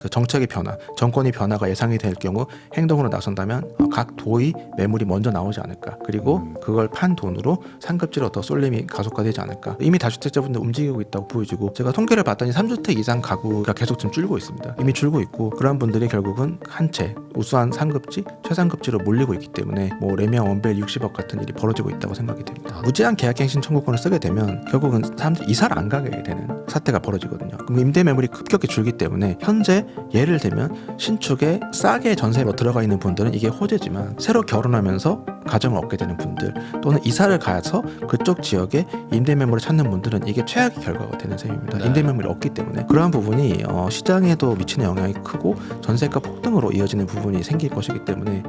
그 정책의 변화, 정권의 변화가 예상이 될 경우 행동으로 나선다면 각 도의 매물이 먼저 나오지 않을까. 그리고 그걸 판 돈으로 상급지로 더 쏠림이 가속화되지 않을까. 이미 다주택자분들 움직이고 있다고 보여지고, 제가 통계를 봤더니 3주택 이상 가구가 계속 좀 줄고 있습니다. 이미 줄고 있고, 그런 분들이 결국은 한 채 우수한 상급지, 최상급지로 몰리고 있기 때문에 뭐 레미안 원벨 60억 같은 일이 벌어지고 있다고 생각이 됩니다. 무제한 계약갱신 청구권을 쓰게 되면 결국은 사람들이 이사를 안 가게 되는 사태가 벌어지거든요. 그럼 임대 매물이 급격히 줄기 때문에 현재 예를 들면 신축에 싸게 전세로 들어가 있는 분들은 이게 호재지만, 새로 결혼하면서 가정을 얻게 되는 분들 또는 이사를 가서 그쪽 지역에 임대 매물을 찾는 분들은 이게 최악의 결과가 되는 셈입니다. 네. 임대 매물이 없기 때문에 그러한 부분이 시장에도 미치는 영향이 크고 전세가 폭등으로 이어지는 부분이 생길 것이기 때문에.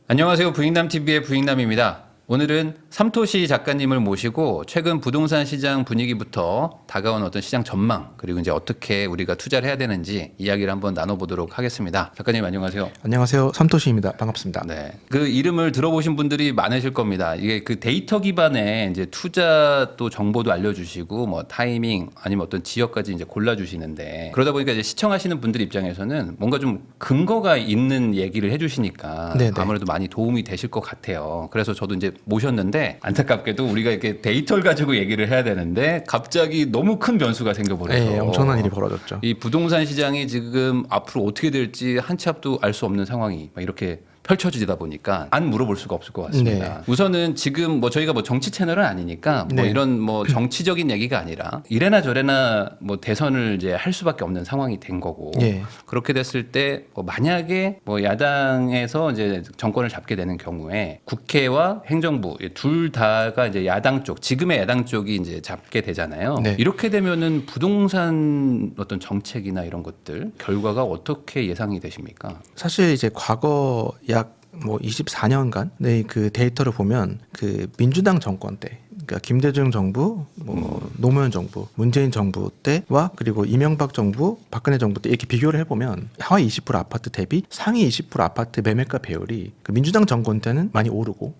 안녕하세요. 부익남TV의 부익남입니다. 오늘은 삼토시 작가님을 모시고 최근 부동산 시장 분위기부터 다가온 어떤 시장 전망, 그리고 이제 어떻게 우리가 투자를 해야 되는지 이야기를 한번 나눠보도록 하겠습니다. 작가님 안녕하세요. 안녕하세요. 삼토시입니다. 반갑습니다. 네, 그 이름을 들어보신 분들이 많으실 겁니다. 이게 그 데이터 기반의 이제 투자 또 정보도 알려주시고 뭐 타이밍 아니면 어떤 지역까지 이제 골라주시는데, 그러다 보니까 이제 시청하시는 분들 입장에서는 뭔가 좀 근거가 있는 얘기를 해주시니까 네네. 아무래도 많이 도움이 되실 것 같아요. 그래서 저도 이제 모셨는데, 안타깝게도 우리가 이렇게 데이터를 가지고 얘기를 해야 되는데 갑자기 너무 큰 변수가 생겨버려서 네, 엄청난 일이 벌어졌죠. 이 부동산 시장이 지금 앞으로 어떻게 될지 한 치 앞도 알 수 없는 상황이 막 이렇게 펼쳐지다 보니까 안 물어볼 수가 없을 것 같습니다. 네. 우선은 지금 뭐 저희가 뭐 정치 채널은 아니니까 뭐 네. 이런 뭐 정치적인 얘기가 아니라 이래나 저래나 뭐 대선을 이제 할 수밖에 없는 상황이 된 거고, 예. 그렇게 됐을 때 만약에 뭐 야당에서 이제 정권을 잡게 되는 경우에 국회와 행정부 둘 다가 이제 야당 쪽, 지금의 야당 쪽이 이제 잡게 되잖아요. 네. 이렇게 되면은 부동산 어떤 정책이나 이런 것들 결과가 어떻게 예상이 되십니까? 사실 이제 과거 약 24년간 그 데이터를 보면 그 민주당 정권 때, 그러니까 김대중 정부, 노무현 정부, 문재인 정부 때와 그리고 이명박 정부, 박근혜 정부 때 이렇게 비교를 해보면 하위 20% 아파트 대비 상위 20% 아파트 매매가 배율이 그 민주당 정권 때는 많이 오르고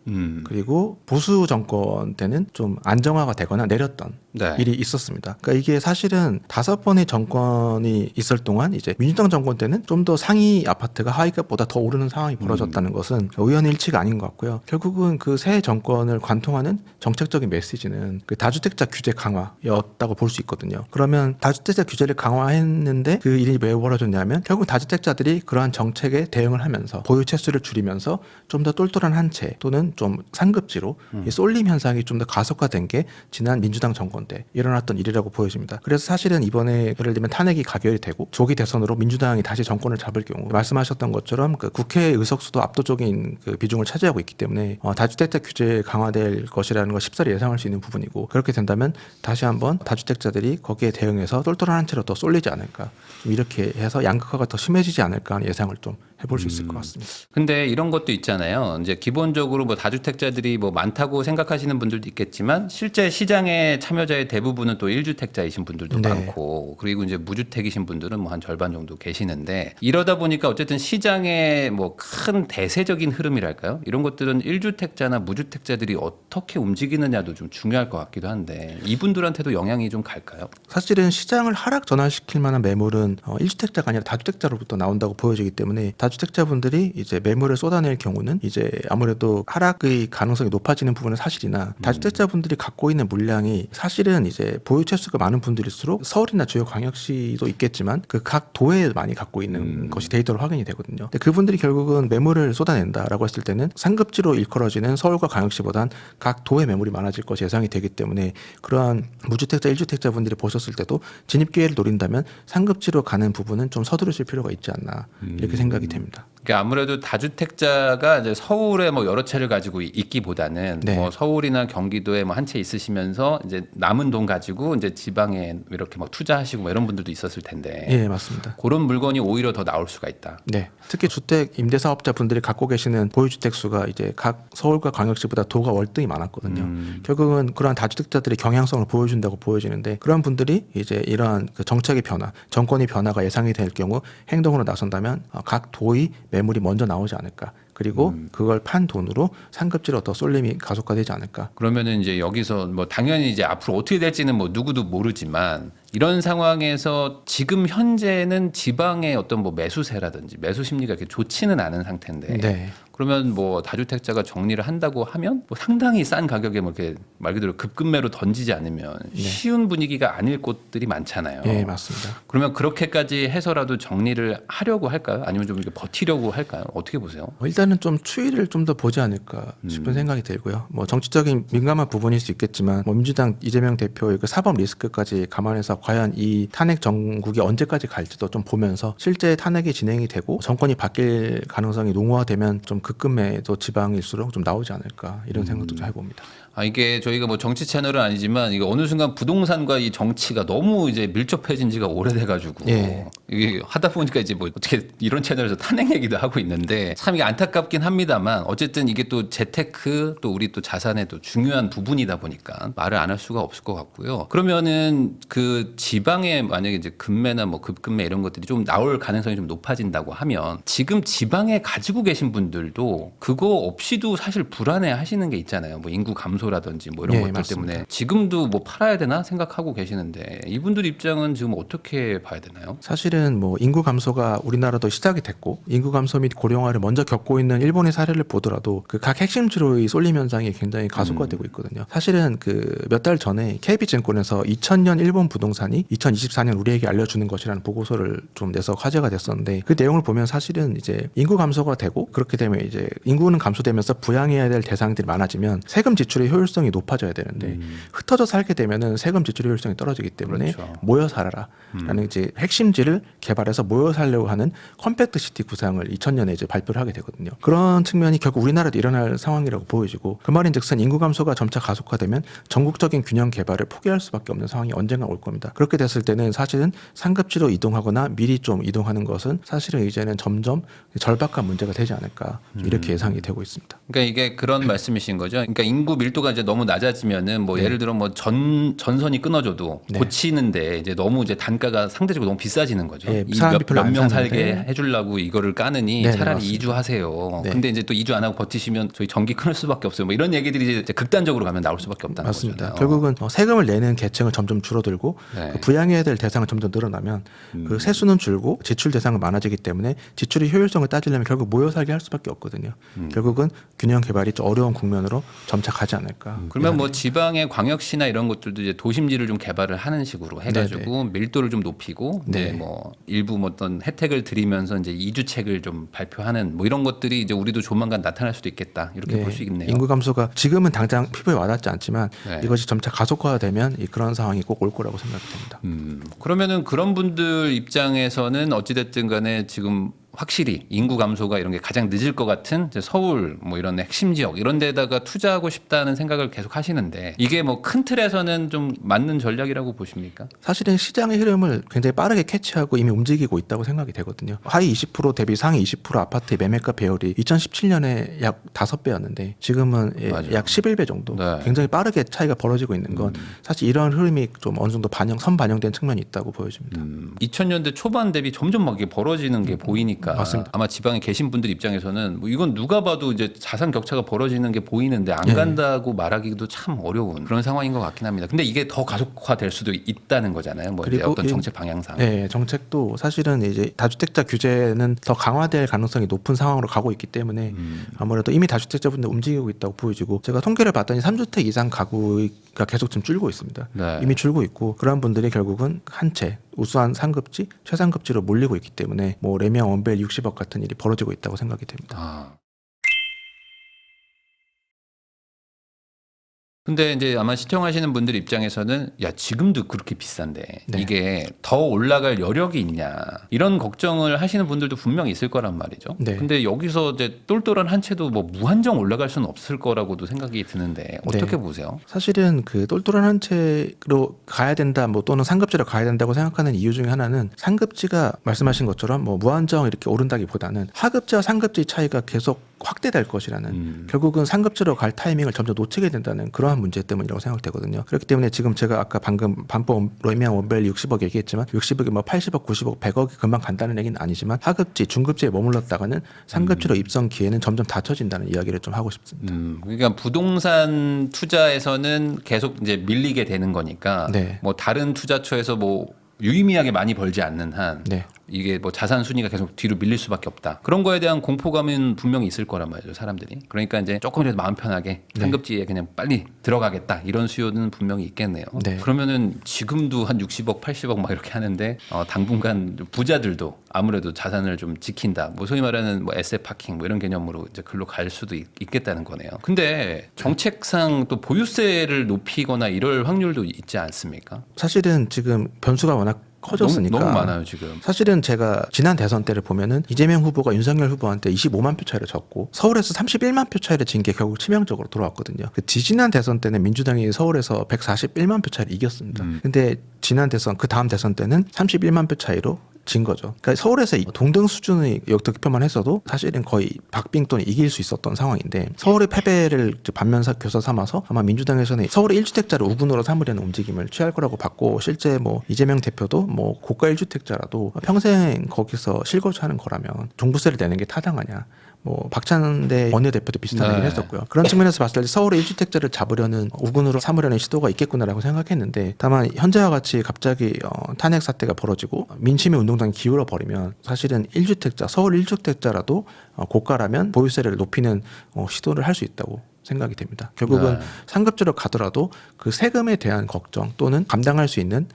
그리고 보수 정권 때는 좀 안정화가 되거나 내렸던 네. 일이 있었습니다. 그러니까 이게 사실은 5번의 정권이 있을 동안 이제 민주당 정권 때는 좀 더 상위 아파트가 하위값보다 더 오르는 상황이 벌어졌다는 것은 우연일치가 아닌 것 같고요. 결국은 그 새 정권을 관통하는 정책적인 메시지는 그 다주택자 규제 강화였다고 볼 수 있거든요. 그러면 다주택자 규제를 강화했는데 그 일이 왜 벌어졌냐면, 결국 다주택자들이 그러한 정책에 대응을 하면서 보유 채수를 줄이면서 좀 더 똘똘한 한 채 또는 좀 상급지로 이 쏠림 현상이 좀 더 가속화된 게 지난 민주당 정권 때 일어났던 일이라고 보여집니다. 그래서 사실은 이번에 예를 들면 탄핵이 가결이 되고 조기 대선으로 민주당이 다시 정권을 잡을 경우 말씀하셨던 것처럼 그 국회 의석수도 압도적인 그 비중을 차지하고 있기 때문에 다주택자 규제 강화될 것이라는 걸 쉽사리 예상할 수 있는 부분이고, 그렇게 된다면 다시 한번 다주택자들이 거기에 대응해서 똘똘한 한 채로 더 쏠리지 않을까, 이렇게 해서 양극화가 더 심해지지 않을까 하는 예상을 좀 해볼 수 있을 것 같습니다. 근데 이런 것도 있잖아요. 이제 기본적으로 뭐 다주택자들이 뭐 많다고 생각하시는 분들도 있겠지만, 실제 시장의 참여자의 대부분은 또 1주택자이신 분들도 네. 많고, 그리고 이제 무주택이신 분들은 뭐 한 절반 정도 계시는데, 이러다 보니까 어쨌든 시장의 뭐 큰 대세적인 흐름이랄까요? 이런 것들은 1주택자나 무주택자들이 어떻게 움직이느냐도 좀 중요할 것 같기도 한데, 이분들한테도 영향이 좀 갈까요? 사실은 시장을 하락 전환시킬 만한 매물은 1주택자가 아니라 다주택자로부터 나온다고 보여지기 때문에, 다주택자분들이 이제 매물을 쏟아낼 경우는 이제 아무래도 하락의 가능성이 높아지는 부분은 사실이나, 다주택자분들이 갖고 있는 물량이 사실은 이제 보유 채수가 많은 분들일수록 서울이나 주요 광역시도 있겠지만 그 각 도에 많이 갖고 있는 것이 데이터로 확인이 되거든요. 근데 그분들이 결국은 매물을 쏟아낸다라고 했을 때는 상급지로 일컬어지는 서울과 광역시보단 각 도의 매물이 많아질 것이 예상이 되기 때문에, 그러한 무주택자 1주택자분들이 보셨을 때도 진입 기회를 노린다면 상급지로 가는 부분은 좀 서두르실 필요가 있지 않나, 이렇게 생각이 됩니다. 그러니까 아무래도 다주택자가 이제 서울에 뭐 여러 채를 가지고 있기보다는 네. 뭐 서울이나 경기도에 뭐 한 채 있으시면서 이제 남은 돈 가지고 이제 지방에 이렇게 막 투자하시고 뭐 이런 분들도 있었을 텐데, 예, 맞습니다. 그런 물건이 오히려 더 나올 수가 있다. 네. 특히 주택 임대사업자분들이 갖고 계시는 보유주택 수가 이제 각 서울과 광역시보다 도가 월등히 많았거든요. 결국은 그러한 다주택자들이 경향성을 보여준다고 보여지는데, 그런 분들이 이제 이러한 그 정책의 변화, 정권의 변화가 예상이 될 경우 행동으로 나선다면 각 도의 매물이 먼저 나오지 않을까. 그리고 그걸 판 돈으로 상급지로 더 쏠림이 가속화되지 않을까. 그러면은 이제 여기서 뭐 당연히 이제 앞으로 어떻게 될지는 뭐 누구도 모르지만 이런 상황에서 지금 현재는 지방의 어떤 뭐 매수세라든지 매수 심리가 이렇게 좋지는 않은 상태인데 네. 그러면 뭐 다주택자가 정리를 한다고 하면 뭐 상당히 싼 가격에 뭐 이렇게 말 그대로 급급매로 던지지 않으면 쉬운 분위기가 아닐 곳들이 많잖아요. 네, 맞습니다. 그러면 그렇게까지 해서라도 정리를 하려고 할까요? 아니면 좀 이렇게 버티려고 할까요? 어떻게 보세요? 일단은 좀 추이를 좀 더 보지 않을까 싶은 생각이 들고요. 뭐 정치적인 민감한 부분일 수 있겠지만 뭐 민주당 이재명 대표의 그 사법 리스크까지 감안해서 과연 이 탄핵 정국이 언제까지 갈지도 좀 보면서 실제 탄핵이 진행이 되고 정권이 바뀔 가능성이 농후화되면 좀 급급매도 지방일수록 좀 나오지 않을까 이런 생각도 좀 해봅니다. 아, 이게 저희가 뭐 정치 채널은 아니지만 이게 어느 순간 부동산과 이 정치가 너무 이제 밀접해진 지가 오래돼가지고 예. 이게 하다 보니까 이제 뭐 어떻게 이런 채널에서 탄핵 얘기도 하고 있는데 참 이게 안타깝긴 합니다만 어쨌든 이게 또 재테크 또 우리 또 자산의 또 중요한 부분이다 보니까 말을 안 할 수가 없을 것 같고요. 그러면은 그 지방에 만약에 이제 급매나 뭐 급급매 이런 것들이 좀 나올 가능성이 좀 높아진다고 하면 지금 지방에 가지고 계신 분들도 그거 없이도 사실 불안해 하시는 게 있잖아요. 뭐 인구 감소라든지 뭐 이런 예, 것들 맞습니다. 때문에 지금도 뭐 팔아야 되나 생각하고 계시는데 이분들 입장은 지금 어떻게 봐야 되나요? 사실은 뭐 인구 감소가 우리나라도 시작이 됐고 인구 감소 및 고령화를 먼저 겪고 있는 일본의 사례를 보더라도 그 각 핵심지로의 쏠림 현상이 굉장히 가속화되고 있거든요. 사실은 그 몇 달 전에 KB증권에서 2000년 일본 부동산이 2024년 우리에게 알려주는 것이라는 보고서를 좀 내서 화제가 됐었는데 그 내용을 보면 사실은 이제 인구 감소가 되고 그렇게 되면 이제 인구는 감소되면서 부양해야 될 대상들이 많아지면 세금 지출의 효율성이 높아져야 되는데 흩어져 살게 되면은 세금 지출의 효율성이 떨어지기 때문에 그렇죠. 모여 살아라라는 이제 핵심지를 개발해서 모여 살려고 하는 컴팩트 시티 구상을 2000년에 이제 발표를 하게 되거든요. 그런 측면이 결국 우리나라도 일어날 상황이라고 보여지고 그 말인즉슨 인구 감소가 점차 가속화되면 전국적인 균형 개발을 포기할 수밖에 없는 상황이 언젠가 올 겁니다. 그렇게 됐을 때는 사실은 상급지로 이동하거나 미리 좀 이동하는 것은 사실은 이제는 점점 절박한 문제가 되지 않을까 이렇게 예상이 되고 있습니다. 그러니까 이게 그런 말씀이신 거죠. 그러니까 인구 밀도가 이제 너무 낮아지면은 뭐 예를 들어 뭐 전선이 끊어져도 네. 고치는데 이제 너무 이제 단가가 상대적으로 너무 비싸지는 거죠. 예, 사람들이 별로 안 몇명 사는데. 살게 해주려고 이거를 까느니 네, 차라리 맞습니다. 이주하세요. 네. 근데 이제 또 이주 안 하고 버티시면 저희 전기 끊을 수밖에 없어요. 뭐 이런 얘기들이 이제 극단적으로 가면 나올 수밖에 없다는 맞습니다. 거잖아요. 결국은 세금을 내는 계층은 점점 줄어들고 네. 그 부양해야 될 대상은 점점 늘어나면 그 세수는 줄고 지출 대상은 많아지기 때문에 지출의 효율성을 따지려면 결국 모여 살게 할 수밖에 없거든요. 결국은 균형 개발이 좀 어려운 국면으로 점차 가지 않을까. 그러면 뭐 지방의 광역시나 이런 것들도 이제 도심지를 좀 개발을 하는 식으로 해가지고 밀도를 좀 높이고 이제 네. 뭐 일부 뭐 어떤 혜택을 드리면서 이제 이주책을 좀 발표하는 뭐 이런 것들이 이제 우리도 조만간 나타날 수도 있겠다 이렇게 볼 수 있네요. 인구 감소가 지금은 당장 피부에 와닿지 않지만 네. 이것이 점차 가속화되면 그런 상황이 꼭 올 거라고 생각이 됩니다. 그러면은 그런 분들 입장에서는 어찌됐든 간에 지금 확실히 인구 감소가 이런 게 가장 늦을 것 같은 이제 서울 뭐 이런 핵심 지역 이런 데다가 투자하고 싶다는 생각을 계속 하시는데 이게 뭐 큰 틀에서는 좀 맞는 전략이라고 보십니까? 사실은 시장의 흐름을 굉장히 빠르게 캐치하고 이미 움직이고 있다고 생각이 되거든요. 하위 20% 대비 상위 20% 아파트의 매매가 배열이 2017년에 약 5배였는데 지금은 맞아요. 약 11배 정도 네. 굉장히 빠르게 차이가 벌어지고 있는 건 사실 이런 흐름이 좀 어느 정도 선반영된 측면이 있다고 보여집니다. 2000년대 초반 대비 점점 막 이게 벌어지는 게 보이니까 맞습니다. 아마 지방에 계신 분들 입장에서는 뭐 이건 누가 봐도 이제 자산 격차가 벌어지는 게 보이는데 안 네. 간다고 말하기도 참 어려운 그런 상황인 것 같긴 합니다. 근데 이게 더 가속화될 수도 있다는 거잖아요. 뭐 이제 그리고 어떤 정책 방향상. 네, 정책도 사실은 이제 다주택자 규제는 더 강화될 가능성이 높은 상황으로 가고 있기 때문에 아무래도 이미 다주택자분들 움직이고 있다고 보여지고 제가 통계를 봤더니 3주택 이상 가구가 계속 지금 줄고 있습니다. 네. 이미 줄고 있고 그런 분들이 결국은 한 채 우수한 상급지, 최상급지로 몰리고 있기 때문에 뭐 레미안 원벨 60억 같은 일이 벌어지고 있다고 생각이 됩니다. 아. 근데 이제 아마 시청하시는 분들 입장에서는 야 지금도 그렇게 비싼데 네. 이게 더 올라갈 여력이 있냐 이런 걱정을 하시는 분들도 분명히 있을 거란 말이죠. 네. 근데 여기서 이제 똘똘한 한 채도 뭐 무한정 올라갈 수는 없을 거라고도 생각이 드는데 어떻게 네. 보세요? 사실은 그 똘똘한 한 채로 가야 된다, 뭐 또는 상급지로 가야 된다고 생각하는 이유 중에 하나는 상급지가 말씀하신 것처럼 뭐 무한정 이렇게 오른다기보다는 하급지와 상급지 차이가 계속 확대될 것이라는 결국은 상급지로 갈 타이밍을 점점 놓치게 된다는 그러한 이러한 문제 때문이라고 생각되거든요. 그렇기 때문에 지금 제가 아까 방금 반법 로미안 원밸리 60억 얘기했지만 60억이 뭐 80억, 90억, 100억이 금방 간다는 얘기는 아니지만 하급지, 중급지에 머물렀다가는 상급지로 입성 기회는 점점 닫혀진다는 이야기를 좀 하고 싶습니다. 그러니까 부동산 투자에서는 계속 이제 밀리게 되는 거니까 네. 뭐 다른 투자처에서 뭐 유의미하게 많이 벌지 않는 한 네. 이게 뭐 자산 순위가 계속 뒤로 밀릴 수밖에 없다. 그런 거에 대한 공포감은 분명히 있을 거란 말이죠, 사람들이. 그러니까 이제 조금이라도 마음 편하게 상급지에 그냥 빨리 들어가겠다 이런 수요는 분명히 있겠네요. 네. 그러면은 지금도 한 60억, 80억 막 이렇게 하는데 당분간 부자들도 아무래도 자산을 좀 지킨다. 뭐 소위 말하는 뭐 에셋 파킹 뭐 이런 개념으로 이제 글로 갈 수도 있겠다는 거네요. 근데 정책상 또 보유세를 높이거나 이럴 확률도 있지 않습니까? 사실은 지금 변수가 워낙 커졌으니까 너무 많아요 지금. 사실은 제가 지난 대선 때를 보면은 이재명 후보가 윤석열 후보한테 25만 표 차이를 졌고 서울에서 31만 표 차이를 진 게 결국 치명적으로 돌아왔거든요. 그 지지난 대선 때는 민주당이 서울에서 141만 표 차이를 이겼습니다. 근데 지난 대선 그 다음 대선 때는 31만 표 차이로 진 거죠. 그러니까 서울에서 동등 수준의 득표만 했어도 사실은 거의 박빙 또는 이길 수 있었던 상황인데 서울의 패배를 반면사 교사 삼아서 아마 민주당에서는 서울의 1주택자를 우군으로 삼으려는 움직임을 취할 거라고 봤고 실제 뭐 이재명 대표도 뭐 고가 1주택자라도 평생 거기서 실거주하는 거라면 종부세를 내는 게 타당하냐. 뭐 박찬대 원내대표도 비슷한 얘기를 했었고요. 그런 측면에서 봤을 때 서울의 1주택자를 잡으려는 우군으로 삼으려는 시도가 있겠구나라고 생각했는데 다만 현재와 같이 갑자기 탄핵 사태가 벌어지고 민심의 운동장이 기울어 버리면 사실은 1주택자 서울 1주택자라도 고가라면 보유세를 높이는 시도를 할 수 있다고 생각이 됩니다. 결국은 상급지로 가더라도 그 세금에 대한 걱정 또는 감당할 수 있는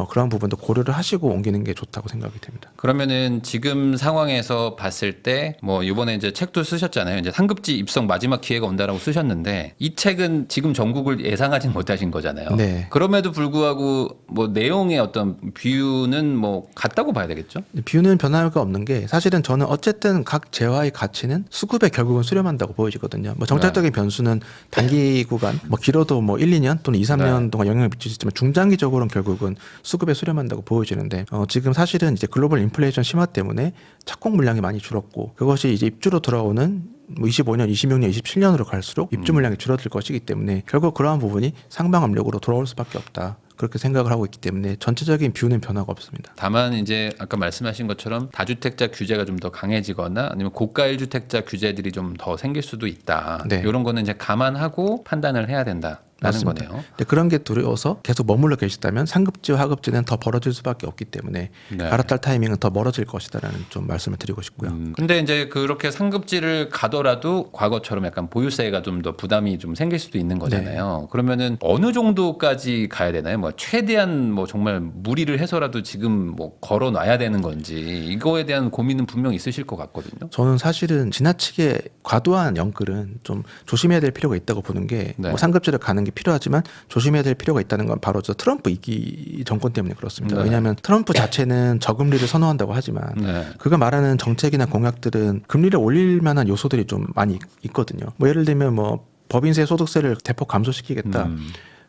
그런 부분도 고려를 하시고 옮기는 게 좋다고 생각이 됩니다. 그러면은 지금 상황에서 봤을 때 뭐 이번에 이제 책도 쓰셨잖아요. 이제 상급지 입성 마지막 기회가 온다라고 쓰셨는데 이 책은 지금 전국을 예상하진 못하신 거잖아요. 네. 그럼에도 불구하고 뭐 내용의 어떤 비유는 뭐 같다고 봐야 되겠죠? 비유는 변화가 없는 게 사실은 저는 어쨌든 각 재화의 가치는 수급에 결국은 수렴한다고 보여지거든요. 뭐 정책적인 변수는 단기 구간 뭐 길어도 뭐 1, 2년 또는 2, 3년 동안 영향을 미칠 수 있지만 중장기적으로는 결국은 수급에 수렴한다고 보여지는데 지금 사실은 이제 글로벌 인플레이션 심화 때문에 착공 물량이 많이 줄었고 그것이 이제 입주로 돌아오는 뭐 25년, 26년, 27년으로 갈수록 입주 물량이 줄어들 것이기 때문에 결국 그러한 부분이 상방 압력으로 돌아올 수밖에 없다. 그렇게 생각을 하고 있기 때문에 전체적인 뷰는 변화가 없습니다. 다만 이제 아까 말씀하신 것처럼 다주택자 규제가 좀 더 강해지거나 아니면 고가 1주택자 규제들이 좀 더 생길 수도 있다. 네. 이런 거는 이제 감안하고 판단을 해야 된다. 라는 맞습니다. 거네요. 근데 그런 게 두려워서 계속 머물러 계시다면 상급지와 하급지는 더 벌어질 수밖에 없기 때문에 네. 갈아탈 타이밍은 더 멀어질 것이다라는 좀 말씀을 드리고 싶고요. 근데 이제 그렇게 상급지를 가더라도 과거처럼 약간 보유세가 좀 더 부담이 좀 생길 수도 있는 거잖아요. 그러면은 어느 정도까지 가야 되나요? 뭐 최대한 뭐 정말 무리를 해서라도 지금 뭐 걸어 놔야 되는 건지 이거에 대한 고민은 분명 있으실 것 같거든요. 저는 사실은 지나치게 과도한 연끌은 좀 조심해야 될 필요가 있다고 보는 게 네. 뭐 상급지를 가는 게 필요하지만 조심해야 될 필요가 있다는 건 바로 저 트럼프 2기 정권 때문에 그렇습니다. 네. 왜냐하면 트럼프 자체는 저금리를 선호한다고 하지만 네. 그가 말하는 정책이나 공약들은 금리를 올릴 만한 요소들이 좀 많이 있거든요. 뭐 예를 들면 뭐 법인세 소득세를 대폭 감소시키겠다.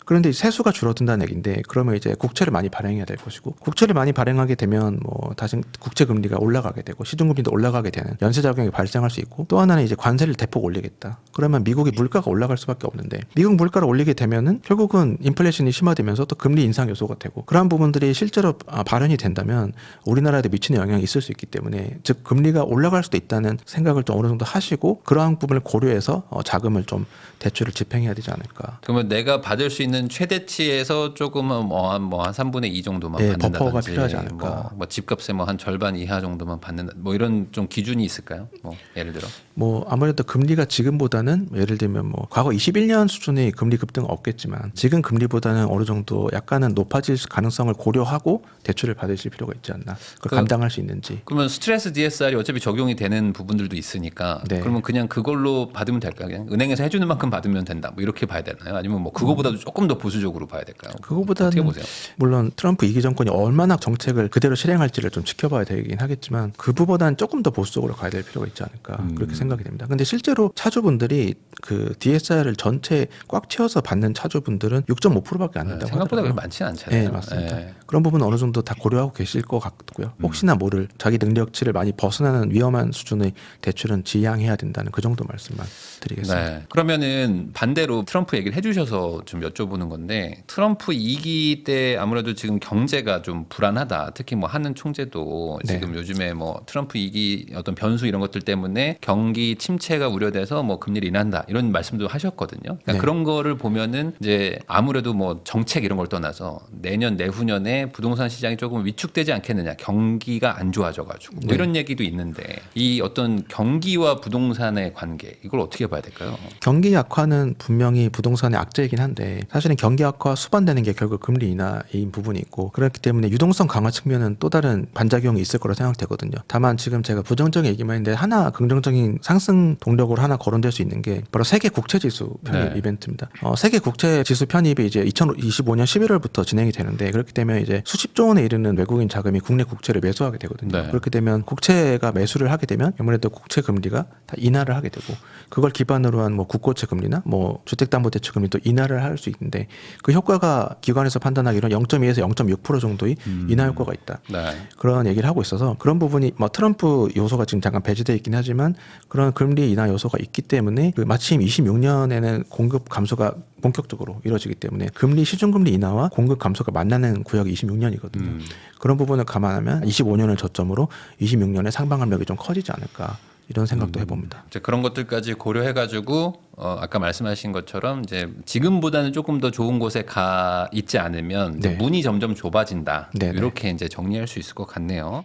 그런데 세수가 줄어든다는 얘기인데 그러면 이제 국채를 많이 발행해야 될 것이고 국채를 많이 발행하게 되면 뭐 다시 국채 금리가 올라가게 되고 시중 금리도 올라가게 되는 연쇄 작용이 발생할 수 있고 또 하나는 이제 관세를 대폭 올리겠다. 그러면 미국의 물가가 올라갈 수밖에 없는데 미국 물가를 올리게 되면은 결국은 인플레이션이 심화되면서 또 금리 인상 요소가 되고 그러한 부분들이 실제로 발현이 된다면 우리나라에도 미치는 영향이 있을 수 있기 때문에 즉 금리가 올라갈 수도 있다는 생각을 좀 어느 정도 하시고 그러한 부분을 고려해서 자금을 좀 대출을 집행해야 되지 않을까. 그러면 내가 받을 수 있는 최대치에서 조금은 한 3분의 2 정도만 네, 받는다든지 버퍼가 필요하지 않을까. 뭐 집값의 뭐 한 절반 이하 정도만 받는다. 뭐 이런 좀 기준이 있을까요? 뭐 예를 들어. 뭐 아무래도 금리가 지금보다는 예를 들면 뭐 과거 21년 수준의 금리 급등은 없겠지만 지금 금리보다는 어느 정도 약간은 높아질 가능성을 고려하고 대출을 받으실 필요가 있지 않나. 그걸 감당할 수 있는지. 그러면 스트레스 DSR이 어차피 적용이 되는 부분들도 있으니까 그러면 그냥 그걸로 받으면 될까요? 그냥 은행에서 해주는 만큼 받으면 된다. 뭐 이렇게 봐야 되나요? 아니면 뭐 그거보다도 조금 조금 더 보수적으로 봐야 될까요? 그거보다는 어떻게 보세요? 물론 트럼프 2기 정권이 얼마나 정책을 그대로 실행할지를 좀 지켜봐야 되긴 하겠지만 그보다는 조금 더 보수적으로 가야 될 필요가 있지 않을까 그렇게 생각이 됩니다. 근데 실제로 차주분들이 그 DSR을 전체 꽉 채워서 받는 차주분들은 6.5%밖에 안 된다고 생각보다 하더라고요. 그렇게 많지는 않잖아요. 네, 맞습니다. 예. 그런 부분 어느 정도 다 고려하고 계실 것 같고요. 혹시나 모를 자기 능력치를 많이 벗어나는 위험한 수준의 대출은 지양해야 된다는 그 정도 말씀만 드리겠습니다. 네. 그러면은 반대로 트럼프 얘기를 해주셔서 좀 여쭤보는 건데 트럼프 2기 때 아무래도 지금 경제가 좀 불안하다. 특히 뭐 하는 총재도 네. 지금 요즘에 뭐 트럼프 2기 어떤 변수 이런 것들 때문에 경기 침체가 우려돼서 뭐 금리를 인한다 이런 말씀도 하셨거든요. 그러니까 네. 그런 거를 보면은 이제 아무래도 뭐 정책 이런 걸 떠나서 내년 내후년에 부동산 시장이 조금 위축되지 않겠느냐. 경기가 안 좋아져가지고 뭐 네. 이런 얘기도 있는데 이 어떤 경기와 부동산의 관계 이걸 어떻게 봐야 될까요? 경기 약화는 분명히 부동산의 악재이긴 한데 사실은 경기 악화 수반되는 게 결국 금리 인하인 부분이 있고 그렇기 때문에 유동성 강화 측면은 또 다른 반작용이 있을 거라 생각되거든요. 다만 지금 제가 부정적인 얘기만 했는데 하나 긍정적인 상승 동력으로 하나 거론될 수 있는 게 바로 세계 국채지수 편입 네. 이벤트입니다. 세계 국채지수 편입이 이제 2025년 11월부터 진행이 되는데 그렇게 되면 이제 수십조 원에 이르는 외국인 자금이 국내 국채를 매수하게 되거든요. 네. 그렇게 되면 국채가 매수를 하게 되면 아무래도 국채 금리가 다 인하를 하게 되고 그걸 기반으로 한 뭐 국고채 금리나 뭐 주택담보대출 금리도 인하를 할 수 있는데 그 효과가 기관에서 판단하기로는 0.2에서 0.6% 정도의 인하 효과가 있다. 네. 그런 얘기를 하고 있어서 그런 부분이 뭐 트럼프 요소가 지금 잠깐 배제되어 있긴 하지만 그런 금리 인하 요소가 있기 때문에 그 마침 26년에는 공급 감소가 본격적으로 이루어지기 때문에 금리 시중금리 인하와 공급 감소가 만나는 구역이 26년이거든요. 그런 부분을 감안하면 25년을 저점으로 26년에 상방 압력이 좀 커지지 않을까 이런 생각도 해봅니다. 이제 그런 것들까지 고려해가지고 아까 말씀하신 것처럼 이제 지금보다는 조금 더 좋은 곳에 가 있지 않으면 이제 네. 문이 점점 좁아진다. 네네. 이렇게 이제 정리할 수 있을 것 같네요.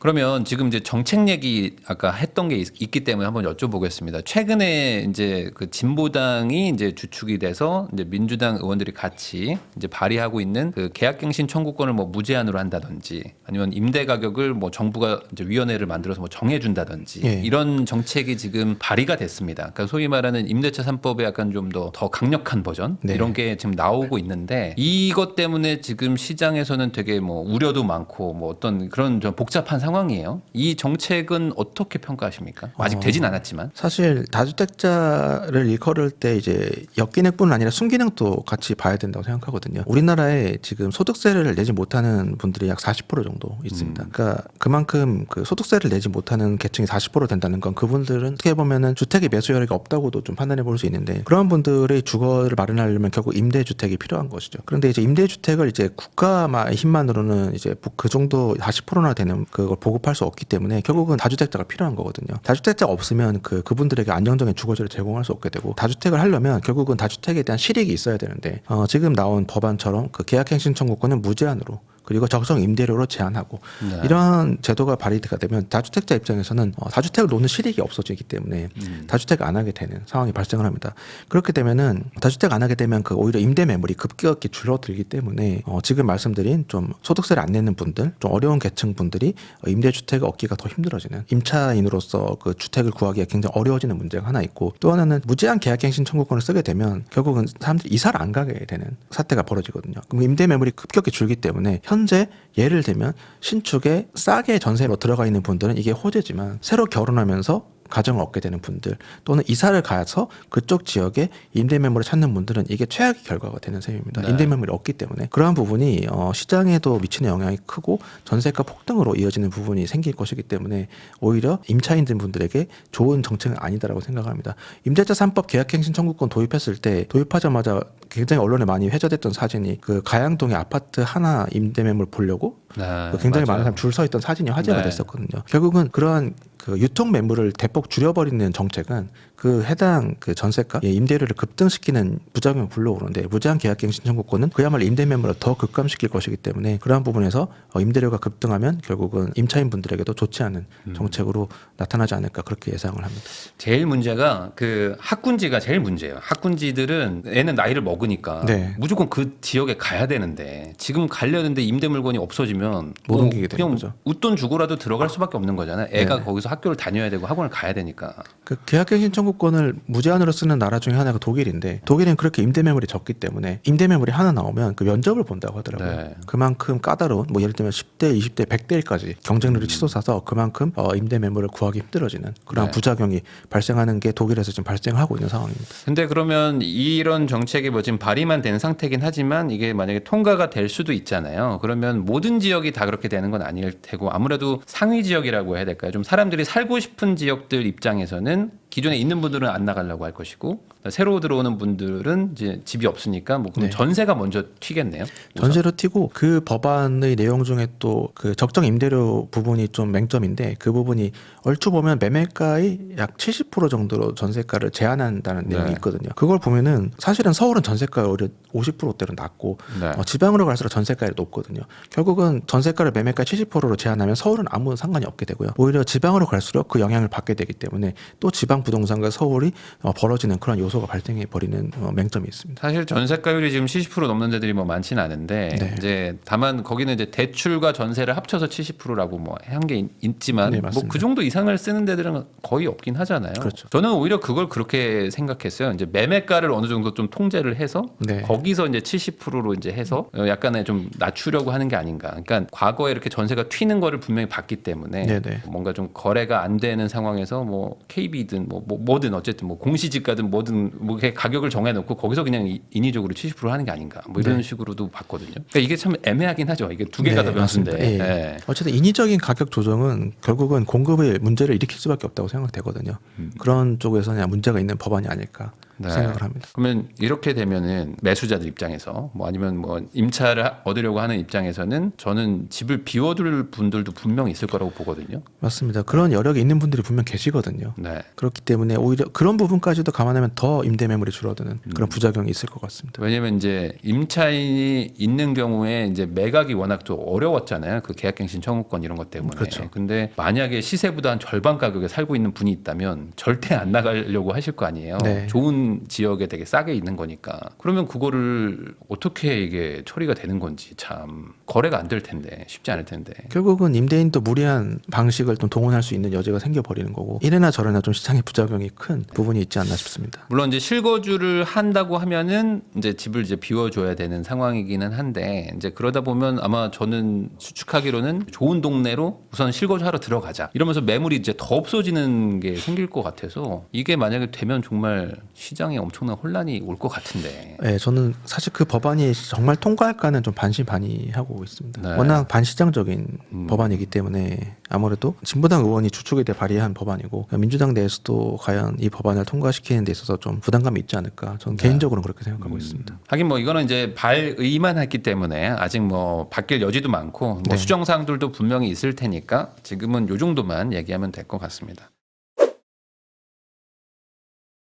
그러면 지금 이제 정책 얘기 아까 했던 게 있기 때문에 한번 여쭤보겠습니다. 최근에 이제 그 진보당이 이제 주축이 돼서 이제 민주당 의원들이 같이 이제 발의하고 있는 그 계약갱신 청구권을 뭐 무제한으로 한다든지 아니면 임대 가격을 뭐 정부가 이제 위원회를 만들어서 뭐 정해준다든지 예. 이런 정책이 지금 발의가 됐습니다. 그러니까 소위 말하는 임대차 3법의 약간 좀 더 강력한 버전 네. 이런 게 지금 나오고 있는데 이것 때문에 지금 시장에서는 되게 뭐 우려도 많고 뭐 어떤 그런 좀 복잡한 상황이에요. 이 정책은 어떻게 평가하십니까? 아직 되진 않았지만. 사실 다주택자를 일컬을 때 이제 역기능뿐 아니라 순기능도 같이 봐야 된다고 생각하거든요. 우리나라에 지금 소득세를 내지 못하는 분들이 약 40% 정도 있습니다. 그러니까 그만큼 그 소득세를 내지 못하는 계층이 40% 된다는 건 그분들은 어떻게 보면은 주택의 매수 여력이 없다고도 좀 판단해 볼 수 있는데 그런 분들의 주거를 마련하려면 결국 임대주택이 필요한 것이죠. 그런데 이제 임대주택을 이제 국가의 힘만으로는 이제 그 정도 40%나 되는 그걸 보급할 수 없기 때문에 결국은 다주택자가 필요한 거거든요. 다주택자가 없으면 그분들에게 안정적인 주거지를 제공할 수 없게 되고 다주택을 하려면 결국은 다주택에 대한 실익이 있어야 되는데 지금 나온 법안처럼 그 계약갱신 청구권은 무제한으로 그리고 적정 임대료로 제한하고 네. 이런 제도가 발의가 되면 다주택자 입장에서는 다주택을 놓는 실익이 없어지기 때문에 다주택 안 하게 되는 상황이 발생을 합니다. 그렇게 되면은 다주택 안 하게 되면 오히려 임대 매물이 급격히 줄어들기 때문에 지금 말씀드린 좀 소득세를 안 내는 분들, 좀 어려운 계층 분들이 임대주택을 얻기가 더 힘들어지는 임차인으로서 그 주택을 구하기가 굉장히 어려워지는 문제가 하나 있고 또 하나는 무제한 계약갱신 청구권을 쓰게 되면 결국은 사람들이 이사를 안 가게 되는 사태가 벌어지거든요. 그럼 임대 매물이 급격히 줄기 때문에 현재 예를 들면 신축에 싸게 전세로 들어가 있는 분들은 이게 호재지만 새로 결혼하면서 가정을 얻게 되는 분들 또는 이사를 가서 그쪽 지역에 임대 매물을 찾는 분들은 이게 최악의 결과가 되는 셈입니다. 네. 임대 매물이 없기 때문에 그러한 부분이 시장에도 미치는 영향이 크고 전세가 폭등으로 이어지는 부분이 생길 것이기 때문에 오히려 임차인들 분들에게 좋은 정책은 아니다라고 생각합니다. 임대차 3법 계약갱신 청구권 도입했을 때 도입하자마자 굉장히 언론에 많이 회자됐던 사진이 그 가양동의 아파트 하나 임대 매물 보려고 네, 굉장히 맞아요. 많은 사람 줄 서 있던 사진이 화제가 네. 됐었거든요. 결국은 그러한 그 유통 매물을 대폭 줄여버리는 정책은 그 해당 그 전세가 임대료를 급등시키는 부작용을 불러오는데 무제한 계약갱신 청구권은 그야말로 임대 매물을 더 급감시킬 것이기 때문에 그러한 부분에서 임대료가 급등하면 결국은 임차인 분들에게도 좋지 않은 정책으로 나타나지 않을까 그렇게 예상을 합니다. 제일 문제가 그 학군지가 제일 문제예요. 학군지들은 애는 나이를 먹으니까 네. 무조건 그 지역에 가야 되는데 지금 가려는데 임대 물건이 없어지면 못 옮기게 되는 그냥 거죠. 웃돈 주고라도 들어갈 수밖에 없는 거잖아요. 애가 네. 거기서 거기서 학교를 다녀야 되고 학원을 가야 되니까. 그 계약갱신 청구권을 무제한으로 쓰는 나라 중에 하나가 독일인데 독일은 그렇게 임대 매물이 적기 때문에 임대 매물이 하나 나오면 그 면적을 본다고 하더라고요. 네. 그만큼 까다로운 뭐 예를 들면 10대, 20대, 100대 1까지 경쟁률이 치솟아서 그만큼 임대 매물을 구하기 힘들어지는 그런 네. 부작용이 발생하는 게 독일에서 지금 발생하고 있는 상황입니다. 근데 그러면 이런 정책이 뭐 지금 발의만 된 상태긴 하지만 이게 만약에 통과가 될 수도 있잖아요. 그러면 모든 지역이 다 그렇게 되는 건 아닐 테고 아무래도 상위 지역이라고 해야 될까요? 좀 사람들이 살고 싶은 지역들 입장에서는 기존에 있는 분들은 안 나가려고 할 것이고 새로 들어오는 분들은 이제 집이 없으니까 뭐 그럼 네. 전세가 먼저 튀겠네요. 전세로 튀고 그 법안의 내용 중에 또 그 적정 임대료 부분이 좀 맹점인데 그 부분이 얼추 보면 매매가의 약 70% 정도로 전세가를 제한한다는 내용이 네. 있거든요. 그걸 보면은 사실은 서울은 전세가가 오히려 50%대로 낮고 네. 지방으로 갈수록 전세가가 높거든요. 결국은 전세가를 매매가 70%로 제한하면 서울은 아무 상관이 없게 되고요. 오히려 지방으로 갈수록 그 영향을 받게 되기 때문에 또 지방 부동산과 서울이 벌어지는 그런 요소가 발생해 버리는 맹점이 있습니다. 사실 전세가율이 지금 70% 넘는 데들이 뭐 많지는 않은데 네. 이제 다만 거기는 이제 대출과 전세를 합쳐서 70%라고 뭐 한 게 있지만 네, 뭐 맞습니다. 그 정도 이상을 쓰는 데들은 거의 없긴 하잖아요. 그렇죠. 저는 오히려 그걸 그렇게 생각했어요. 이제 매매가를 어느 정도 좀 통제를 해서 네. 거기서 이제 70%로 이제 해서 약간의 좀 낮추려고 하는 게 아닌가. 그러니까 과거에 이렇게 전세가 튀는 거를 분명히 봤기 때문에 네네. 뭔가 좀 거래가 안 되는 상황에서 뭐 KB든 뭐든 어쨌든 뭐 공시지가든 뭐든 뭐 이렇게 가격을 정해놓고 거기서 그냥 인위적으로 70% 하는 게 아닌가. 뭐 이런 네. 식으로도 봤거든요. 그러니까 이게 참 애매하긴 하죠. 이게 두 개가 네, 다 변수인데. 맞습니다. 예. 예. 어쨌든 인위적인 가격 조정은 결국은 공급의 문제를 일으킬 수밖에 없다고 생각되거든요. 그런 쪽에서 그냥 문제가 있는 법안이 아닐까 네. 생각을 합니다. 그러면 이렇게 되면은 매수자들 입장에서 뭐 아니면 뭐 임차를 얻으려고 하는 입장에서는 저는 집을 비워둘 분들도 분명히 있을 거라고 보거든요. 맞습니다. 그런 여력이 있는 분들이 분명 계시거든요. 네. 그렇기 때문에 오히려 그런 부분까지도 감안하면 더 임대 매물이 줄어드는 그런 부작용이 있을 것 같습니다. 왜냐면 이제 임차인이 있는 경우에 이제 매각이 워낙 또 어려웠잖아요. 그 계약갱신 청구권 이런 것 때문에. 그렇죠. 근데 만약에 시세보다 한 절반 가격에 살고 있는 분이 있다면 절대 안 나가려고 하실 거 아니에요. 네. 좋은 지역에 되게 싸게 있는 거니까. 그러면 그거를 어떻게 이게 처리가 되는 건지 참 거래가 안 될 텐데 쉽지 않을 텐데. 결국은 임대인도 무리한 방식을 좀 동원할 수 있는 여지가 생겨버리는 거고 이래나 저래나 좀 시장의 부작용이 큰 부분이 있지 않나 싶습니다. 물론 이제 실거주를 한다고 하면은 이제 집을 이제 비워줘야 되는 상황이기는 한데 이제 그러다 보면 아마 저는 추측하기로는 좋은 동네로 우선 실거주하러 들어가자 이러면서 매물이 이제 더 없어지는 게 생길 것 같아서 이게 만약에 되면 정말 시장에 엄청난 혼란이 올 것 같은데. 네, 저는 사실 그 법안이 정말 통과할까는 좀 반신반의하고 있습니다. 네. 워낙 반시장적인 법안이기 때문에 아무래도 진보당 의원이 주축이 돼 발의한 법안이고 민주당 내에서도 과연 이 법안을 통과시키는 데 있어서 좀 부담감이 있지 않을까 저는 개인적으로는 그렇게 생각하고 있습니다. 하긴 뭐 이거는 이제 발의만 했기 때문에 아직 뭐 바뀔 여지도 많고 뭐 네. 수정 사항들도 분명히 있을 테니까 지금은 요 정도만 얘기하면 될 것 같습니다.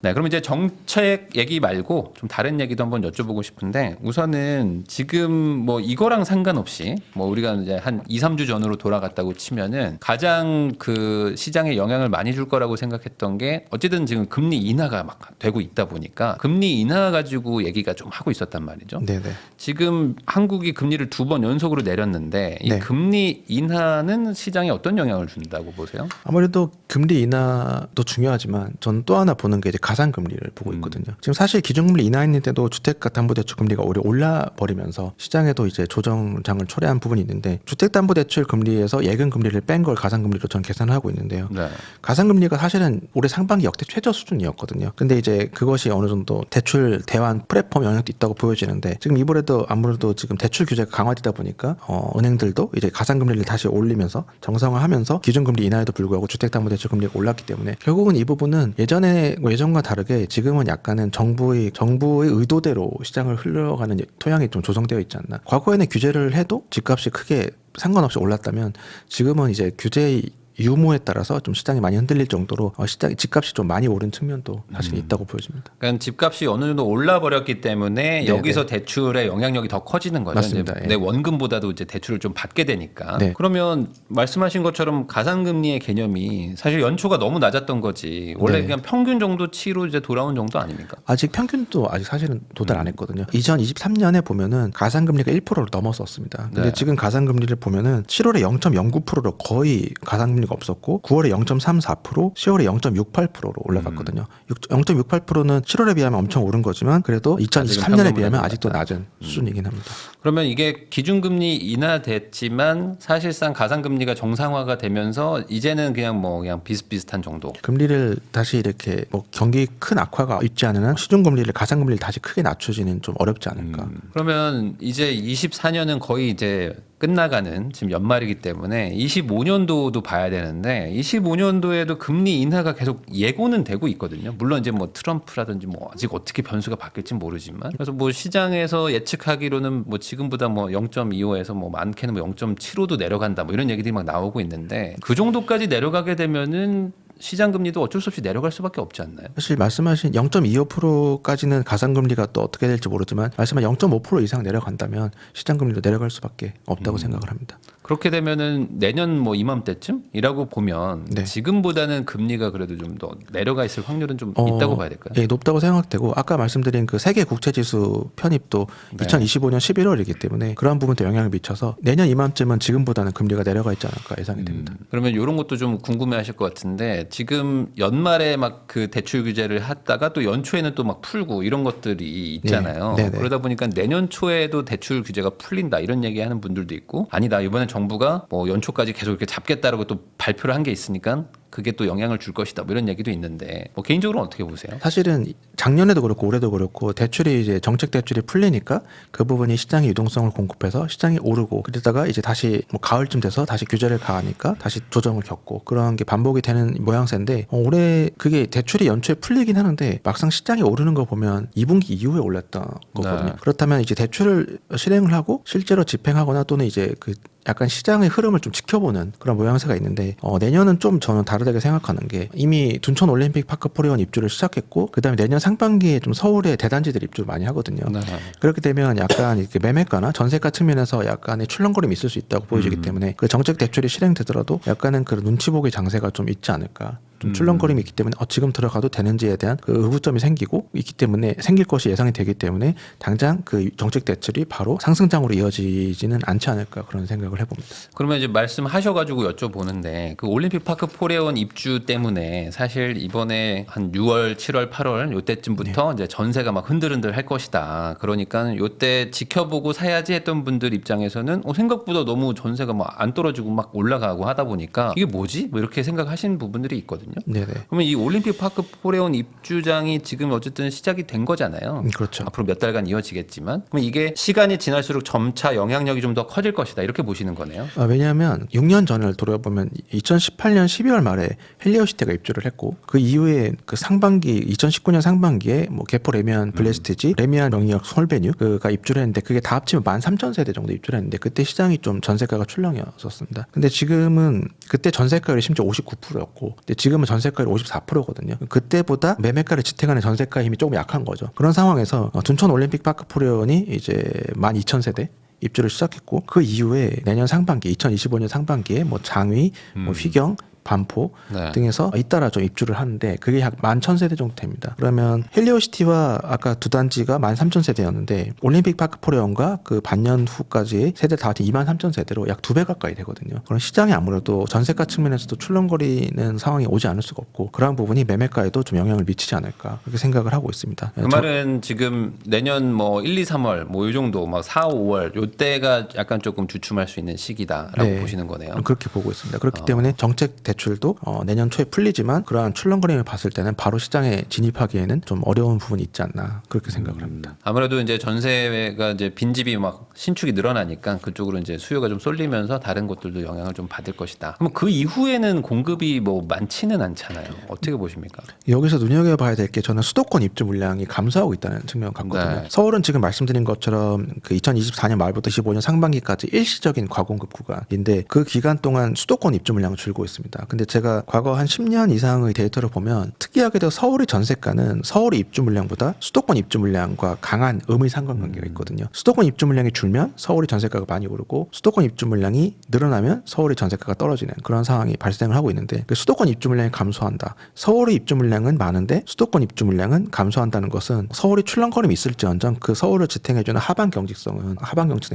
네, 그럼 이제 정책 얘기 말고 좀 다른 얘기도 한번 여쭤보고 싶은데 우선은 지금 뭐 이거랑 상관없이 뭐 우리가 이제 한 2, 3주 전으로 돌아갔다고 치면은 가장 그 시장에 영향을 많이 줄 거라고 생각했던 게 어쨌든 지금 금리 인하가 막 되고 있다 보니까 금리 인하 가지고 얘기가 좀 하고 있었단 말이죠. 네네. 지금 한국이 금리를 2번 연속으로 내렸는데 이 네. 금리 인하는 시장에 어떤 영향을 준다고 보세요? 아무래도 금리 인하도 중요하지만 저는 또 하나 보는 게 이제 가상금리를 보고 있거든요. 지금 사실 기준금리 인하했을 때도 주택담보대출 금리가 오히려 올라버리면서 시장에도 이제 조정장을 초래한 부분이 있는데 주택담보대출 금리에서 예금금리를 뺀 걸 가상금리로 전 계산을 하고 있는데요. 네. 가상금리가 사실은 올해 상반기 역대 최저 수준이었거든요. 근데 이제 그것이 어느 정도 대출 대환 플랫폼 영향도 있다고 보여지는데 지금 이번에도 아무래도 지금 대출 규제가 강화되다 보니까 은행들도 이제 가상금리를 다시 올리면서 정상화하면서 기준금리 인하에도 불구하고 주택담보대출 금리가 올랐기 때문에 결국은 이 부분은 예전과 다르게 지금은 약간은 정부의 의도대로 시장을 흘러가는 토양이 좀 조성되어 있지 않나. 과거에는 규제를 해도 집값이 크게 상관없이 올랐다면 지금은 이제 규제의 유무에 따라서 좀 시장이 많이 흔들릴 정도로 집값이 좀 많이 오른 측면도 사실 있다고 보여집니다. 그러니까 집값이 어느 정도 올라 버렸기 때문에 여기서 대출의 영향력이 더 커지는 거죠. 맞습니다. 이제 내 원금보다도 이제 대출을 좀 받게 되니까. 네. 그러면 말씀하신 것처럼 가상금리의 개념이 사실 연초가 너무 낮았던 거지. 원래 네. 그냥 평균 정도치로 이제 돌아온 정도 아닙니까? 아직 평균도 아직 사실은 도달 안 했거든요. 2023년에 보면은 가상금리가 1%를 넘었었습니다. 근데 네. 지금 가상금리를 보면은 7월에 0.09%로 거의 가상금리 금리가 없었고 9월에 0.34%, 10월에 0.68%로 올라갔거든요. 0.68%는 7월에 비하면 엄청 오른 거지만 그래도 2023년에 비하면 아직도 낮은 수준이긴 합니다. 그러면 이게 기준금리 인하됐지만 사실상 가상금리가 정상화가 되면서 이제는 그냥 비슷비슷한 정도. 금리를 다시 이렇게 뭐 경기 큰 악화가 있지 않은 한 시중금리를 가상금리를 다시 크게 낮추지는 좀 어렵지 않을까. 그러면 이제 24년은 거의 이제 끝나가는 지금 연말이기 때문에 25년도도 봐야 되는데 25년도에도 금리 인하가 계속 예고는 되고 있거든요. 물론 이제 뭐 트럼프라든지 뭐 아직 어떻게 변수가 바뀔지 모르지만 그래서 뭐 시장에서 예측하기로는 뭐 지금보다 뭐 0.25에서 뭐 많게는 뭐 0.75도 내려간다 뭐 이런 얘기들이 막 나오고 있는데 그 정도까지 내려가게 되면은 시장 금리도 어쩔 수 없이 내려갈 수밖에 없지 않나요? 사실 말씀하신 0.25%까지는 가상금리가 또 어떻게 될지 모르지만 말씀한 0.5% 이상 내려간다면 시장금리도 내려갈 수밖에 없다고 생각을 합니다. 그렇게 되면은 내년 뭐 이맘때쯤이라고 보면 네. 지금보다는 금리가 그래도 좀 더 내려가 있을 확률은 좀 있다고 봐야 될까요? 예, 높다고 생각되고 아까 말씀드린 그 세계 국채지수 편입도 네. 2025년 11월이기 때문에 그러한 부분도 영향을 미쳐서 내년 이맘쯤은 지금보다는 금리가 내려가 있지 않을까 예상이 됩니다. 그러면 이런 것도 좀 궁금해하실 것 같은데 지금 연말에 막 그 대출 규제를 했다가 또 연초에는 또 막 풀고 이런 것들이 있잖아요. 네, 네. 그러다 보니까 내년 초에도 대출 규제가 풀린다 이런 얘기하는 분들도 있고 아니다 이번에 정부가 뭐 연초까지 계속 이렇게 잡겠다라고 또 발표를 한 게 있으니까 그게 또 영향을 줄 것이다 뭐 이런 얘기도 있는데 뭐 개인적으로 어떻게 보세요? 사실은 작년에도 그렇고 올해도 그렇고 대출이 이제 정책 대출이 풀리니까 그 부분이 시장의 유동성을 공급해서 시장이 오르고 그러다가 이제 다시 뭐 가을쯤 돼서 다시 규제를 가하니까 다시 조정을 겪고 그런 게 반복이 되는 모양새인데 올해 그게 대출이 연초에 풀리긴 하는데 막상 시장이 오르는 거 보면 2분기 이후에 올랐던 거거든요. 네. 그렇다면 이제 대출을 실행을 하고 실제로 집행하거나 또는 이제 그 약간 시장의 흐름을 좀 지켜보는 그런 모양새가 있는데 내년은 좀 저는 다르다고 생각하는 게 이미 둔촌 올림픽 파크 포레온 입주를 시작했고 그다음에 내년 상반기에 좀 서울에 대단지들 입주를 많이 하거든요. 네. 그렇게 되면 약간 이렇게 매매가나 전세가 측면에서 약간의 출렁거림이 있을 수 있다고 보여지기 때문에 그 정책 대출이 실행되더라도 약간은 그 눈치 보기 장세가 좀 있지 않을까. 좀 출렁거림이 있기 때문에 지금 들어가도 되는지에 대한 그 의구점이 생기고 있기 때문에 생길 것이 예상이 되기 때문에 당장 그 정책 대출이 바로 상승장으로 이어지지는 않지 않을까 그런 생각을 해봅니다. 그러면 이제 말씀하셔가지고 여쭤보는데 그 올림픽 파크 포레온 입주 때문에 사실 이번에 한 6월, 7월, 8월 요때쯤부터 이제 전세가 막 흔들흔들 할 것이다. 그러니까 요때 지켜보고 사야지 했던 분들 입장에서는 생각보다 너무 전세가 막 안 떨어지고 막 올라가고 하다 보니까 이게 뭐지? 뭐 이렇게 생각하시는 부분들이 있거든요. 네네. 그러면 이 올림픽 파크 포레온 입주장이 지금 어쨌든 시작이 된 거잖아요. 그렇죠. 앞으로 몇 달간 이어지겠지만 그럼 이게 시간이 지날수록 점차 영향력이 좀 더 커질 것이다 이렇게 보시는 거네요. 왜냐하면 6년 전을 돌아보면 2018년 12월 말에 헬리오시티가 입주를 했고 그 이후에 그 상반기 2019년 상반기에 뭐 개포 레미안 블레스티지, 레미안 명리역 솔베뉴가 입주를 했는데 그게 다 합치면 13,000세대 정도 입주를 했는데 그때 시장이 좀 전세가가 출렁이었었습니다. 근데 지금은 그때 전세가율이 심지어 59%였고 근데 지금은 전세가율이 54%거든요. 그때보다 매매가를 지탱하는 전세가 힘이 조금 약한 거죠. 그런 상황에서 둔촌 올림픽 파크 포레온이 이제 12,000세대 입주를 시작했고 그 이후에 내년 상반기 2025년 상반기에 뭐 장위, 뭐 휘경, 반포 네. 등에서 잇따라 좀 입주를 하는데 그게 약 11,000세대 정도 됩니다. 그러면 헬리오시티와 아까 두 단지가 13,000세대였는데 올림픽 파크 포레온과 그 반년 후까지 세대 다 합쳐 23,000세대로 약 2배 가까이 되거든요. 그럼 시장이 아무래도 전세가 측면에서도 출렁거리는 상황이 오지 않을 수가 없고 그러한 부분이 매매가에도 좀 영향을 미치지 않을까 그렇게 생각을 하고 있습니다. 그 말은 지금 내년 뭐 1, 2, 3월 뭐 이 정도 막 4, 5월 요때가 약간 조금 주춤할 수 있는 시기다라고 네. 보시는 거네요. 그렇게 보고 있습니다. 그렇기 때문에 정책 대출도 내년 초에 풀리지만 그러한 출렁거림을 봤을 때는 바로 시장에 진입하기에는 좀 어려운 부분이 있지 않나 그렇게 생각을 합니다. 아무래도 이제 전세가 이제 빈집이 막 신축이 늘어나니까 그쪽으로 이제 수요가 좀 쏠리면서 다른 곳들도 영향을 좀 받을 것이다. 그럼 그 이후에는 공급이 뭐 많지는 않잖아요. 어떻게 보십니까? 여기서 눈여겨봐야 될 게 저는 수도권 입주 물량이 감소하고 있다는 측면 같거든요. 네. 서울은 지금 말씀드린 것처럼 그 2024년 말부터 25년 상반기까지 일시적인 과공급 구간인데 그 기간 동안 수도권 입주 물량은 줄고 있습니다. 근데 제가 과거 한 10년 이상의 데이터를 보면 특이하게도 서울의 전세가는 서울의 입주 물량보다 수도권 입주 물량과 강한 음의 상관관계가 있거든요. 수도권 입주 물량이 줄면 서울의 전세가가 많이 오르고 수도권 입주 물량이 늘어나면 서울의 전세가가 떨어지는 그런 상황이 발생을 하고 있는데 그 수도권 입주 물량이 감소한다. 서울의 입주 물량은 많은데 수도권 입주 물량은 감소한다는 것은 서울이 출렁거림이 있을지언정 그 서울을 지탱해주는 하방 경직성은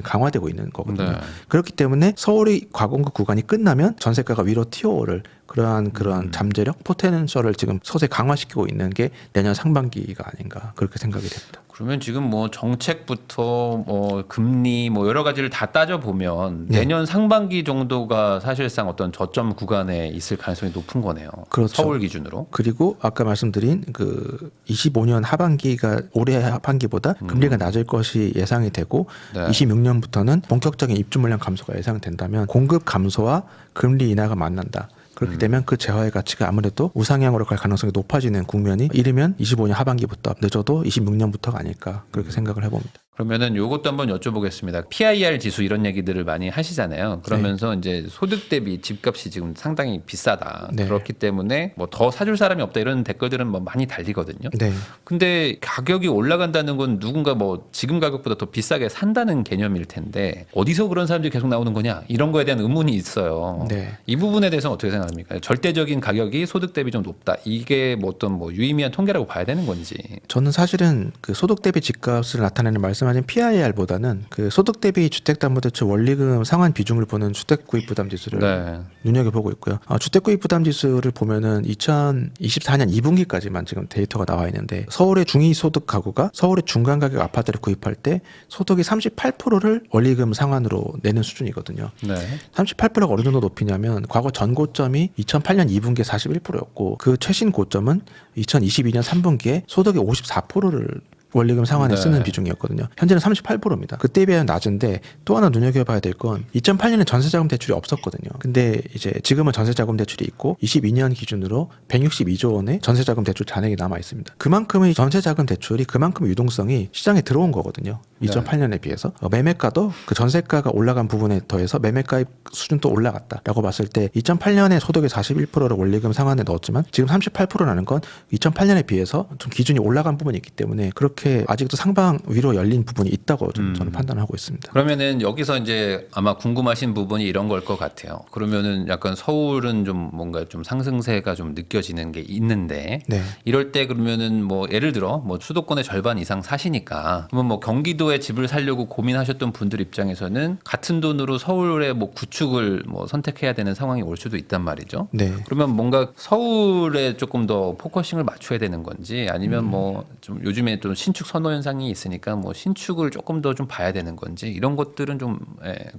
강화되고 있는 거거든요. 네. 그렇기 때문에 서울의 과공급 구간이 끝나면 전세가가 위로 튀어오를 그러한 잠재력, 포텐셜을 지금 서서히 강화시키고 있는 게 내년 상반기가 아닌가 그렇게 생각이 됩니다. 그러면 지금 뭐 정책부터 뭐 금리 뭐 여러 가지를 다 따져 보면 네. 내년 상반기 정도가 사실상 어떤 저점 구간에 있을 가능성이 높은 거네요. 그렇죠. 서울 기준으로. 그리고 아까 말씀드린 그 25년 하반기가 올해 하반기보다 금리가 낮을 것이 예상이 되고 네. 26년부터는 본격적인 입주 물량 감소가 예상된다면 공급 감소와 금리 인하가 만난다. 그렇게 되면 그 재화의 가치가 아무래도 우상향으로 갈 가능성이 높아지는 국면이 이르면 25년 하반기부터 늦어도 26년부터가 아닐까 그렇게 생각을 해봅니다. 그러면은 요것도 한번 여쭤보겠습니다. PIR 지수 이런 얘기들을 많이 하시잖아요. 그러면서 이제 소득 대비 집값이 지금 상당히 비싸다. 네. 그렇기 때문에 뭐 더 사줄 사람이 없다 이런 댓글들은 뭐 많이 달리거든요. 네. 근데 가격이 올라간다는 건 누군가 뭐 지금 가격보다 더 비싸게 산다는 개념일 텐데 어디서 그런 사람들이 계속 나오는 거냐 이런 거에 대한 의문이 있어요. 네. 이 부분에 대해서는 어떻게 생각합니까? 절대적인 가격이 소득 대비 좀 높다. 이게 뭐 어떤 뭐 유의미한 통계라고 봐야 되는 건지. 저는 사실은 그 소득 대비 집값을 나타내는 말씀하신 PIR보다는 그 소득 대비 주택담보대출 원리금 상환 비중을 보는 주택구입부담지수를 네. 눈여겨보고 있고요. 주택구입부담지수를 보면은 2024년 2분기까지만 지금 데이터가 나와 있는데 서울의 중위소득 가구가 서울의 중간가격 아파트를 구입할 때 소득이 38%를 원리금 상환으로 내는 수준이거든요. 네. 38%가 어느 정도 높이냐면 과거 전 고점이 2008년 2분기에 41%였고 그 최신 고점은 2022년 3분기에 소득의 54%를 원리금 상환에 네. 쓰는 비중이었거든요. 현재는 38%입니다. 그때에 비하면 낮은데 또 하나 눈여겨봐야 될 건 2008년에 전세자금 대출이 없었거든요. 근데 이제 지금은 전세자금 대출이 있고 22년 기준으로 162조 원의 전세자금 대출 잔액이 남아 있습니다. 그만큼의 전세자금 대출이 그만큼의 유동성이 시장에 들어온 거거든요. 2008년에 비해서 매매가도 그 전세가가 올라간 부분에 더해서 매매가의 수준도 올라갔다라고 봤을 때 2008년에 소득의 41%를 원리금 상환에 넣었지만 지금 38%라는 건 2008년에 비해서 좀 기준이 올라간 부분이 있기 때문에 그렇게 아직도 상방 위로 열린 부분이 있다고 저는 판단하고 있습니다. 그러면은 여기서 이제 아마 궁금하신 부분이 이런 걸 것 같아요. 그러면은 약간 서울은 좀 뭔가 좀 상승세가 좀 느껴지는 게 있는데 네. 이럴 때 그러면은 뭐 예를 들어 뭐 수도권의 절반 이상 사시니까 그러면 뭐 경기도에 집을 살려고 고민하셨던 분들 입장에서는 같은 돈으로 서울의 뭐 구축을 뭐 선택해야 되는 상황이 올 수도 있단 말이죠. 네. 그러면 뭔가 서울에 조금 더 포커싱을 맞춰야 되는 건지 아니면 뭐 좀 요즘에 또 신축 선호 현상이 있으니까 뭐 신축을 조금 더 좀 봐야 되는 건지 이런 것들은 좀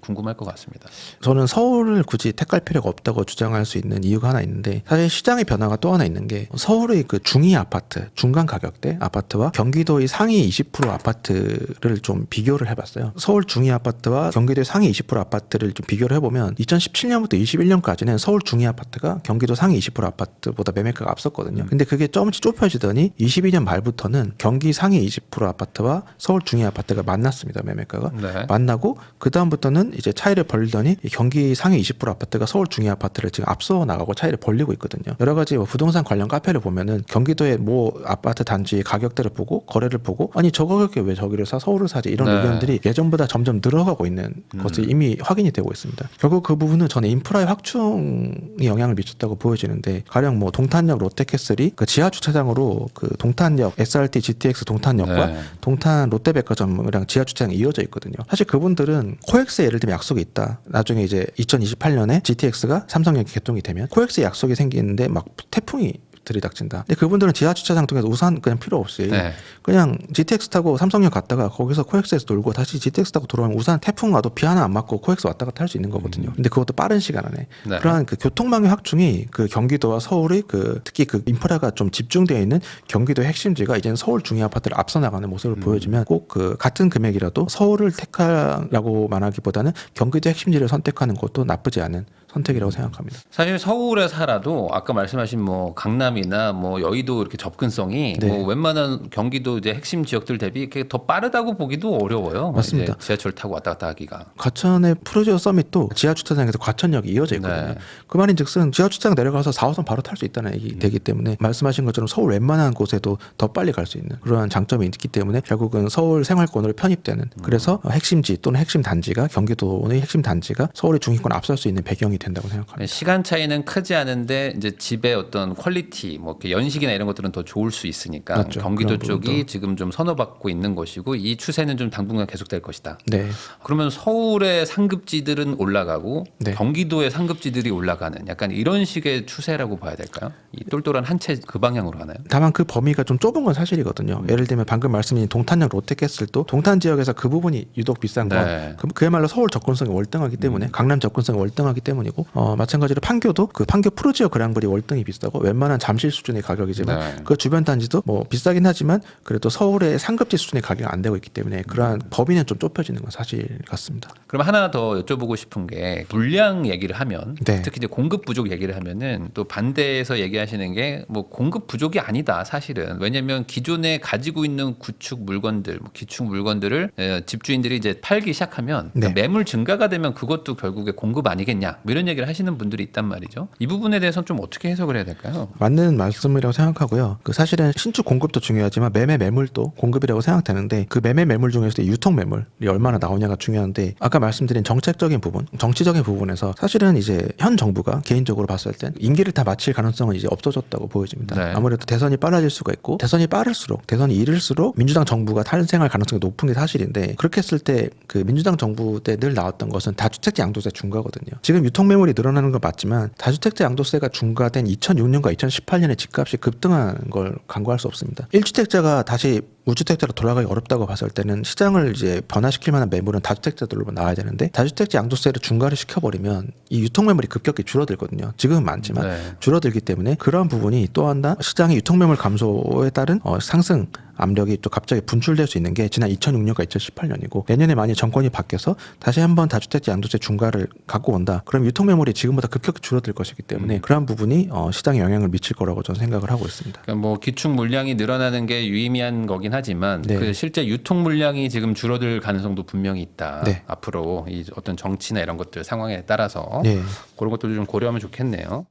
궁금할 것 같습니다. 저는 서울을 굳이 택할 필요가 없다고 주장할 수 있는 이유가 하나 있는데 사실 시장의 변화가 또 하나 있는 게 서울의 그 중위 아파트, 중간 가격대 아파트와 경기도의 상위 20% 아파트를 좀 비교를 해봤어요. 서울 중위 아파트와 경기도의 상위 20% 아파트를 좀 비교를 해보면 2017년부터 21년까지는 서울 중위 아파트가 경기도 상위 20% 아파트보다 매매가가 앞섰거든요. 근데 그게 조금씩 좁혀지더니 22년 말부터는 경기 상위 20% 아파트와 서울 중위 아파트가 만났습니다. 매매가가. 네. 만나고 그 다음부터는 이제 차이를 벌리더니 경기 상위 20% 아파트가 서울 중위 아파트를 지금 앞서 나가고 차이를 벌리고 있거든요. 여러 가지 뭐 부동산 관련 카페를 보면은 경기도의 뭐 아파트 단지의 가격대를 보고 거래를 보고 아니 저 가격에 왜 저기를 사 서울을 사지 이런 네. 의견들이 예전보다 점점 늘어가고 있는 것이 이미 확인이 되고 있습니다. 결국 그 부분은 저는 인프라의 확충이 영향을 미쳤다고 보여지는데 가령 뭐 동탄역 롯데캐슬이 그 지하 주차장으로 그 동탄역 SRT GTX 동탄역과 네. 동탄 롯데백화점이랑 지하 주차장이 이어져 있거든요. 사실 그분들은 코엑스에 예를 들면 약속이 있다. 나중에 이제 2028년에 GTX가 삼성역에 개통이 되면 코엑스에 약속이 생기는데 막 태풍이 들이닥친다. 근데 그분들은 지하 주차장 통해서 우산 그냥 필요 없이 네. 그냥 GTX 타고 삼성역 갔다가 거기서 코엑스에서 놀고 다시 GTX 타고 돌아오면 우산 태풍 와도 비 하나 안 맞고 코엑스 왔다 갔다 할 수 있는 거거든요. 근데 그것도 빠른 시간 안에. 네. 그러한 그 교통망의 확충이 그 경기도와 서울의 그 특히 그 인프라가 좀 집중되어 있는 경기도의 핵심지가 이제는 서울 중위 아파트를 앞서 나가는 모습을 보여주면 꼭 그 같은 금액이라도 서울을 택하라고 말하기보다는 경기도 핵심지를 선택하는 것도 나쁘지 않은 선택이라고 생각합니다. 사실 서울에 살아도 아까 말씀하신 뭐 강남이나 뭐 여의도 이렇게 접근성이 네. 뭐 웬만한 경기도 이제 핵심 지역들 대비 이렇게 더 빠르다고 보기도 어려워요. 맞습니다. 이제 지하철 타고 왔다 갔다 하기가. 과천의 프로지오 서밋도 지하 주차장에서 과천역이 이어져 있거든요. 네. 그 말인즉슨 지하 주차장 내려가서 4호선 바로 탈 수 있다는 얘기 되기 때문에 말씀하신 것처럼 서울 웬만한 곳에도 더 빨리 갈 수 있는 그러한 장점이 있기 때문에 결국은 서울 생활권으로 편입되는 그래서 핵심지 또는 핵심 단지가 경기도의 핵심 단지가 서울의 중위권 앞설 수 있는 배경이 된다고 생각합니다. 시간 차이는 크지 않은데 이제 집의 어떤 퀄리티, 뭐 이렇게 연식이나 이런 것들은 더 좋을 수 있으니까 맞죠. 경기도 그런 쪽이 부분도. 지금 좀 선호받고 있는 것이고 이 추세는 좀 당분간 계속될 것이다. 네. 그러면 서울의 상급지들은 올라가고 네. 경기도의 상급지들이 올라가는 약간 이런 식의 추세라고 봐야 될까요? 이 똘똘한 한 채 그 방향으로 가나요? 다만 그 범위가 좀 좁은 건 사실이거든요. 예를 들면 방금 말씀드린 동탄역 롯데캐슬도 동탄 지역에서 그 부분이 유독 비싼 건 네. 그야말로 서울 접근성이 월등하기 때문에 강남 접근성이 월등하기 때문이고 마찬가지로 판교도 그 판교 프루지오 그랑블이 월등히 비싸고 웬만한 잠실 수준의 가격이지만 네. 그 주변 단지도 뭐 비싸긴 하지만 그래도 서울의 상급지 수준의 가격이 안 되고 있기 때문에 그러한 범위는 좀 좁혀지는 건 사실 같습니다. 그럼 하나 더 여쭤보고 싶은 게 물량 얘기를 하면 네. 특히 이제 공급 부족 얘기를 하면은 또 반대에서 얘기하시는 게 뭐 공급 부족이 아니다 사실은. 왜냐하면 기존에 가지고 있는 구축 물건들, 뭐 기축 물건들을 집주인들이 이제 팔기 시작하면 네. 매물 증가가 되면 그것도 결국에 공급 아니겠냐 뭐 이런 얘기를 하시는 분들이 있단 말이죠. 이 부분에 대해서는 좀 어떻게 해석을 해야 될까요? 맞는 말씀이라고 생각하고요. 그 사실은 신축 공급도 중요하지만 매매 매물도 공급이라고 생각되는데 그 매매 매물 중에서도 유통 매물이 얼마나 나오냐가 중요한데 아까 말씀드린 정책적인 부분, 정치적인 부분에서 사실은 이제 현 정부가 개인적으로 봤을 땐 임기를 다 마칠 가능성은 이제 없어졌다고 보여집니다. 네. 아무래도 대선이 빨라질 수가 있고 대선이 빠를수록 대선이 이를수록 민주당 정부가 탄생할 가능성이 높은 게 사실인데 그렇게 했을 때 그 민주당 정부 때 늘 나왔던 것은 다주택자 양도세 중과거든요. 지금 유통 매물이 늘어나는 건 맞지만 다주택자 양도세가 중과된 2006년과 2018년에 집값이 급등한 걸 간과할 수 없습니다. 1주택자가 다시 우주택자로 돌아가기 어렵다고 봤을 때는 시장을 이제 변화시킬 만한 매물은 다주택자들로 나와야 되는데 다주택자 양도세를 중과를 시켜버리면 이 유통 매물이 급격히 줄어들거든요. 지금은 많지만 네. 줄어들기 때문에 그러한 부분이 또 하나 시장의 유통 매물 감소에 따른 상승 압력이 또 갑자기 분출될 수 있는 게 지난 2006년과 2018년이고 내년에 만약 정권이 바뀌어서 다시 한번 다주택자 양도세 중과를 갖고 온다. 그럼 유통 매물이 지금보다 급격히 줄어들 것이기 때문에 그러한 부분이 시장에 영향을 미칠 거라고 저는 생각을 하고 있습니다. 그러니까 뭐 기축 물량이 늘어나는 게 유의미한 거긴 하지만 네. 그 실제 유통 물량이 지금 줄어들 가능성도 분명히 있다. 네. 앞으로 이 어떤 정치나 이런 것들 상황에 따라서 네. 그런 것들도 좀 고려하면 좋겠네요.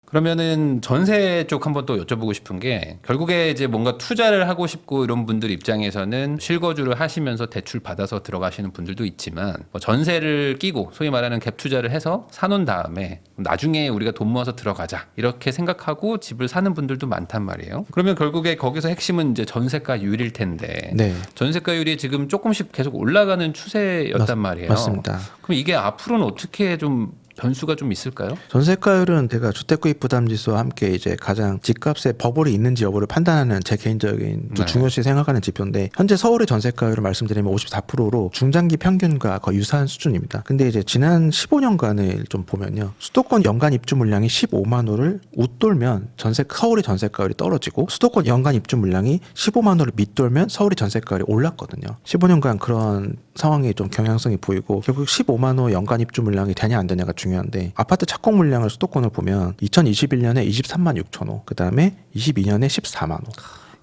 그러면은 전세 쪽 한번 또 여쭤보고 싶은 게 결국에 이제 뭔가 투자를 하고 싶고 이런 분들 입장에서는 실거주를 하시면서 대출 받아서 들어가시는 분들도 있지만 뭐 전세를 끼고 소위 말하는 갭 투자를 해서 사놓은 다음에 나중에 우리가 돈 모아서 들어가자 이렇게 생각하고 집을 사는 분들도 많단 말이에요. 그러면 결국에 거기서 핵심은 이제 전세가율일 텐데 네. 전세가율이 지금 조금씩 계속 올라가는 추세였단 말이에요. 맞습니다. 그럼 이게 앞으로는 어떻게 좀 변수가 좀 있을까요? 전세가율은 제가 주택구입 부담 지수와 함께 이제 가장 집값에 버블이 있는지 여부를 판단하는 제 개인적인 또 네. 중요시 생각하는 지표인데 현재 서울의 전세가율을 말씀드리면 54%로 중장기 평균과 거의 유사한 수준입니다. 근데 이제 지난 15년간을 좀 보면요. 수도권 연간 입주 물량이 15만 호를 웃돌면 서울의 전세가율이 떨어지고 수도권 연간 입주 물량이 15만 호를 밑돌면 서울의 전세가율이 올랐거든요. 15년간 그런 상황이 좀 경향성이 보이고 결국 15만 호 연간 입주 물량이 되냐 안 되냐가 중요한데 아파트 착공 물량을 수도권을 보면 2021년에 23만 6천 호, 그 다음에 22년에 14만 호,